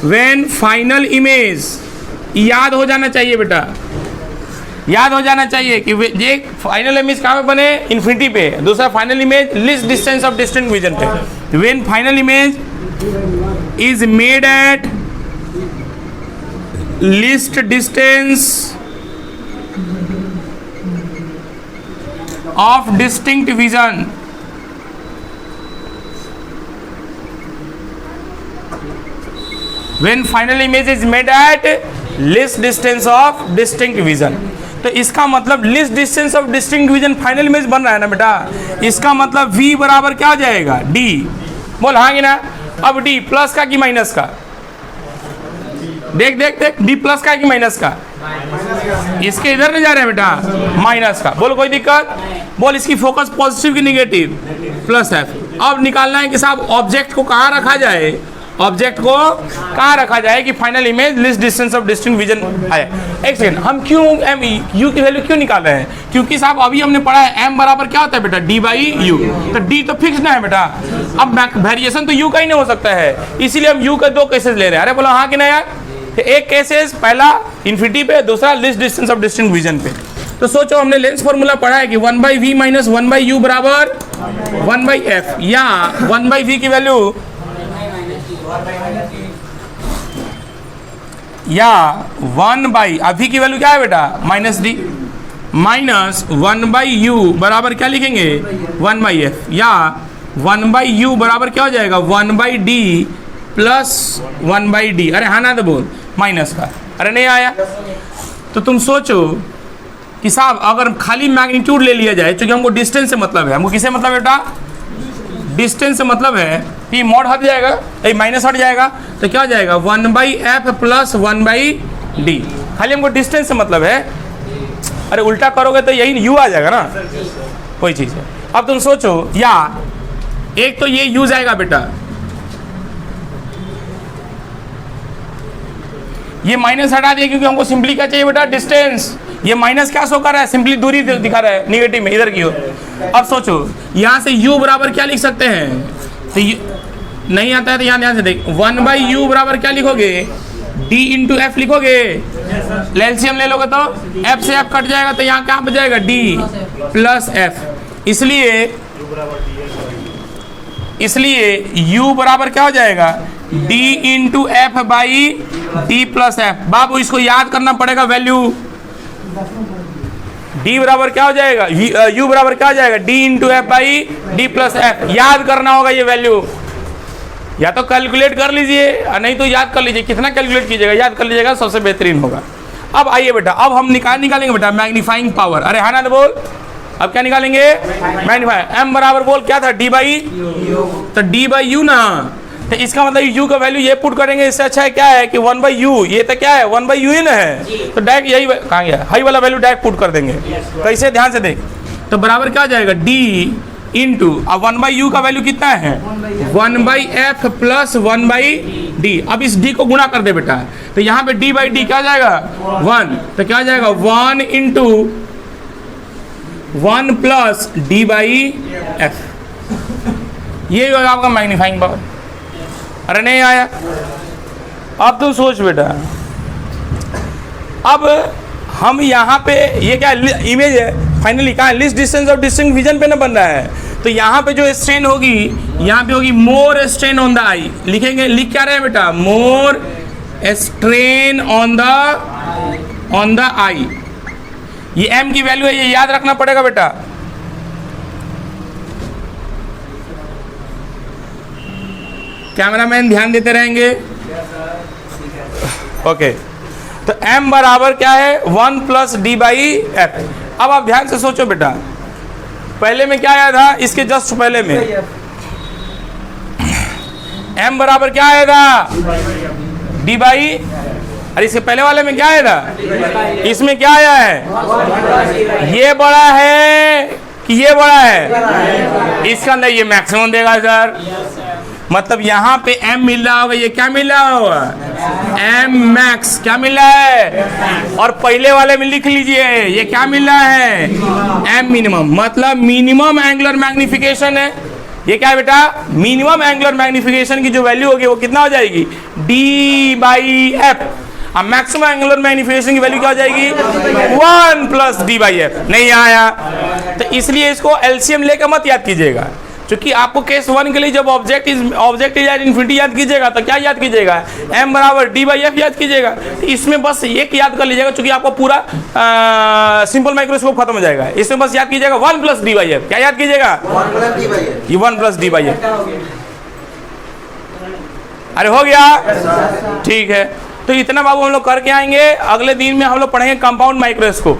वेन फाइनल इमेज, याद हो जाना चाहिए बेटा, याद हो जाना चाहिए कि ये फाइनल इमेज कहाँ पे बने, इन्फिनिटी पे, दूसरा final image least distance of distinct vision पे। When final image is made at least distance of distinct vision, when final image is made at least distance of distinct vision। तो इसका मतलब list distance of distinct vision final image बन रहा है ना बेटा, इसका मतलब v बराबर क्या हो जाएगा, d। बोल हाँ कि ना। अब d प्लस का कि माइनस का, देख देख देख, d प्लस का कि माइनस का, इसके इधर नहीं जा रहे हैं बेटा, माइनस का। बोल कोई दिक्कत, बोल इसकी फोकस पॉजिटिव की निगेटिव, प्लस f। अब निकालना है कि साहब ऑब्जेक्ट को कहाँ रखा जाए, ऑब्जेक्ट को कहाँ रखा जाए कि final image least distance of distinct vision आए। एक सेकंड, हम क्यों एम यू की वैल्यू क्यों निकाल रहे हैं, क्योंकि साहब अभी हमने पढ़ा है m बराबर क्या होता है बेटा, d/u। तो d तो फिक्स ना है बेटा, अब वेरिएशन तो u का ही नहीं हो सकता है, इसीलिए हम u के 2 केसेस ले रहे हैं। अरे बोलो हाँ कि नहीं यार, तो एक केसेस पहला इन्फिनिटी पे, दूसरा list distance of distinct vision पे। तो सोचो हमने लेंस फॉर्मूला पढ़ा है कि 1/v माइनस 1/u बराबर 1/f, या 1/v की वैल्यू या 1/, अभी की वैल्यू क्या है बेटा, -d, माइनस 1/u बराबर क्या लिखेंगे, 1/f, या 1/u बराबर क्या हो जाएगा, 1/d प्लस 1/d। अरे हाँ ना तो बोल, माइनस का। अरे नहीं आया तो तुम सोचो कि साहब अगर खाली मैग्नीट्यूड ले लिया जाए, क्योंकि हमको डिस्टेंस से मतलब है, हमको किससे मतलब है बेटा, डिस्टेंस से मतलब है, ये मॉड हट जाएगा, ये माइनस हट जाएगा, तो क्या हो जाएगा 1/f प्लस 1/d। खाली हमको डिस्टेंस से मतलब है, अरे उल्टा करोगे तो यही u आ जाएगा ना, कोई चीज़ है। अब तुम सोचो, या एक तो ये u जाएगा बेटा, ये माइनस हटा दिया क्योंकि हमको सिंपली क्या चाहिए बेटा, डिस्टेंस। ये माइनस क्या शो कर रहा है, सिंपली दूरी दिखा रहा है निगेटिव में, इधर की ओर। अब सोचो यहाँ से u बराबर क्या लिख सकते हैं, तो नहीं आता है तो यहाँ ध्यान से देख, 1/u बराबर क्या लिखोगे, d इंटू एफ लिखोगे, एलसीएम ले लोगे तो f से f कट जाएगा, तो यहाँ क्या बच d प्लस f। इसलिए u बराबर क्या हो जाएगा, d into F by D plus F. बाबू इसको याद करना पड़ेगा वैल्यू, d बराबर क्या हो जाएगा, u बराबर क्या हो जाएगा, d into F by D plus F. याद करना होगा ये वैल्यू, या तो कैलकुलेट कर लीजिए, नहीं तो याद कर लीजिए। कितना कैलकुलेट कीजिएगा, याद कर लीजिएगा, सबसे बेहतरीन होगा। अब आइए बेटा, अब हम निकालेंगे बेटा मैग्नीफाइंग पावर। अरे हाँ ना बोल, अब क्या निकालेंगे? मैग्नीफाई। m बराबर बोल क्या था? d बाई, तो d बाई यू ना, तो इसका मतलब u का वैल्यू ये पुट करेंगे, इससे अच्छा है क्या है कि 1 बाई यू, ये तो क्या है 1 बाई यू ही ना है, तो डायरेक्ट यही कहाँ गया, हाई वाला वैल्यू डायरेक्ट पुट कर देंगे। कैसे? ध्यान से देख, तो बराबर क्या आ जाएगा d इंटू, अब 1 बाई यू का वैल्यू कितना है 1 by F plus 1 by D. अब इस d को गुणा कर दे बेटा, तो यहाँ पे d बाई डी क्या आ जाएगा 1, तो क्या आ जाएगा 1 into 1 plus D by F, ये होगा आपका मैग्नीफाइंग पावर। अरे नहीं आया? अब तुम सोच बेटा, अब हम यहाँ पे ये क्या इमेज है फाइनली कहाँ, list distance of distinct vision पे ना बन रहा है, तो यहाँ पे जो स्ट्रेन होगी यहाँ पे होगी मोर स्ट्रेन ऑन द आई, लिखेंगे, लिख क्या रहे हैं बेटा, मोर स्ट्रेन ऑन द आई। ये m की वैल्यू है, ये याद रखना पड़ेगा बेटा। कैमरामैन ध्यान देते रहेंगे। ओके, तो m बराबर क्या है 1 प्लस डी बाई एफ। अब आप ध्यान से सोचो बेटा, पहले में क्या आया था, इसके जस्ट पहले में m बराबर क्या आया था डी बाई, अरे इसके पहले वाले में क्या आया था, इसमें क्या आया है, ये बड़ा है कि ये बड़ा है, इसका अंदर ये मैक्सिमम देगा सर, मतलब यहाँ पे m मिल रहा होगा, ये क्या मिल रहा होगा m मैक्स, क्या मिल रहा है, और पहले वाले में लिख लीजिए ये क्या मिल रहा है m मिनिमम, मतलब मिनिमम एंगुलर मैग्निफिकेशन है। ये क्या है बेटा, मिनिमम एंगुलर मैग्निफिकेशन की जो वैल्यू होगी वो कितना हो जाएगी d बाई एफ। अब मैक्सिमम एंगुलर मैग्निफिकेशन की वैल्यू क्या हो जाएगी 1 प्लस डी बाई एफ। नहीं आया, तो इसलिए इसको एलसीएम लेकर मत याद कीजिएगा, क्योंकि आपको केस 1 के लिए जब ऑब्जेक्ट इज एट इन्फिनिटी याद कीजिएगा तो क्या याद कीजिएगा, m बराबर डी बाई एफ याद कीजिएगा। तो इसमें बस एक याद कर लीजिएगा, क्योंकि आपको पूरा सिंपल माइक्रोस्कोप खत्म हो जाएगा। इसमें बस याद कीजिएगा 1 प्लस डी बाई एफ। क्या याद कीजिएगा, 1 प्लस डी बाई एफ। अरे हो गया, ठीक है। तो इतना बाबू हम लोग करके आएंगे, अगले दिन में हम लोग पढ़ेंगे कंपाउंड माइक्रोस्कोप।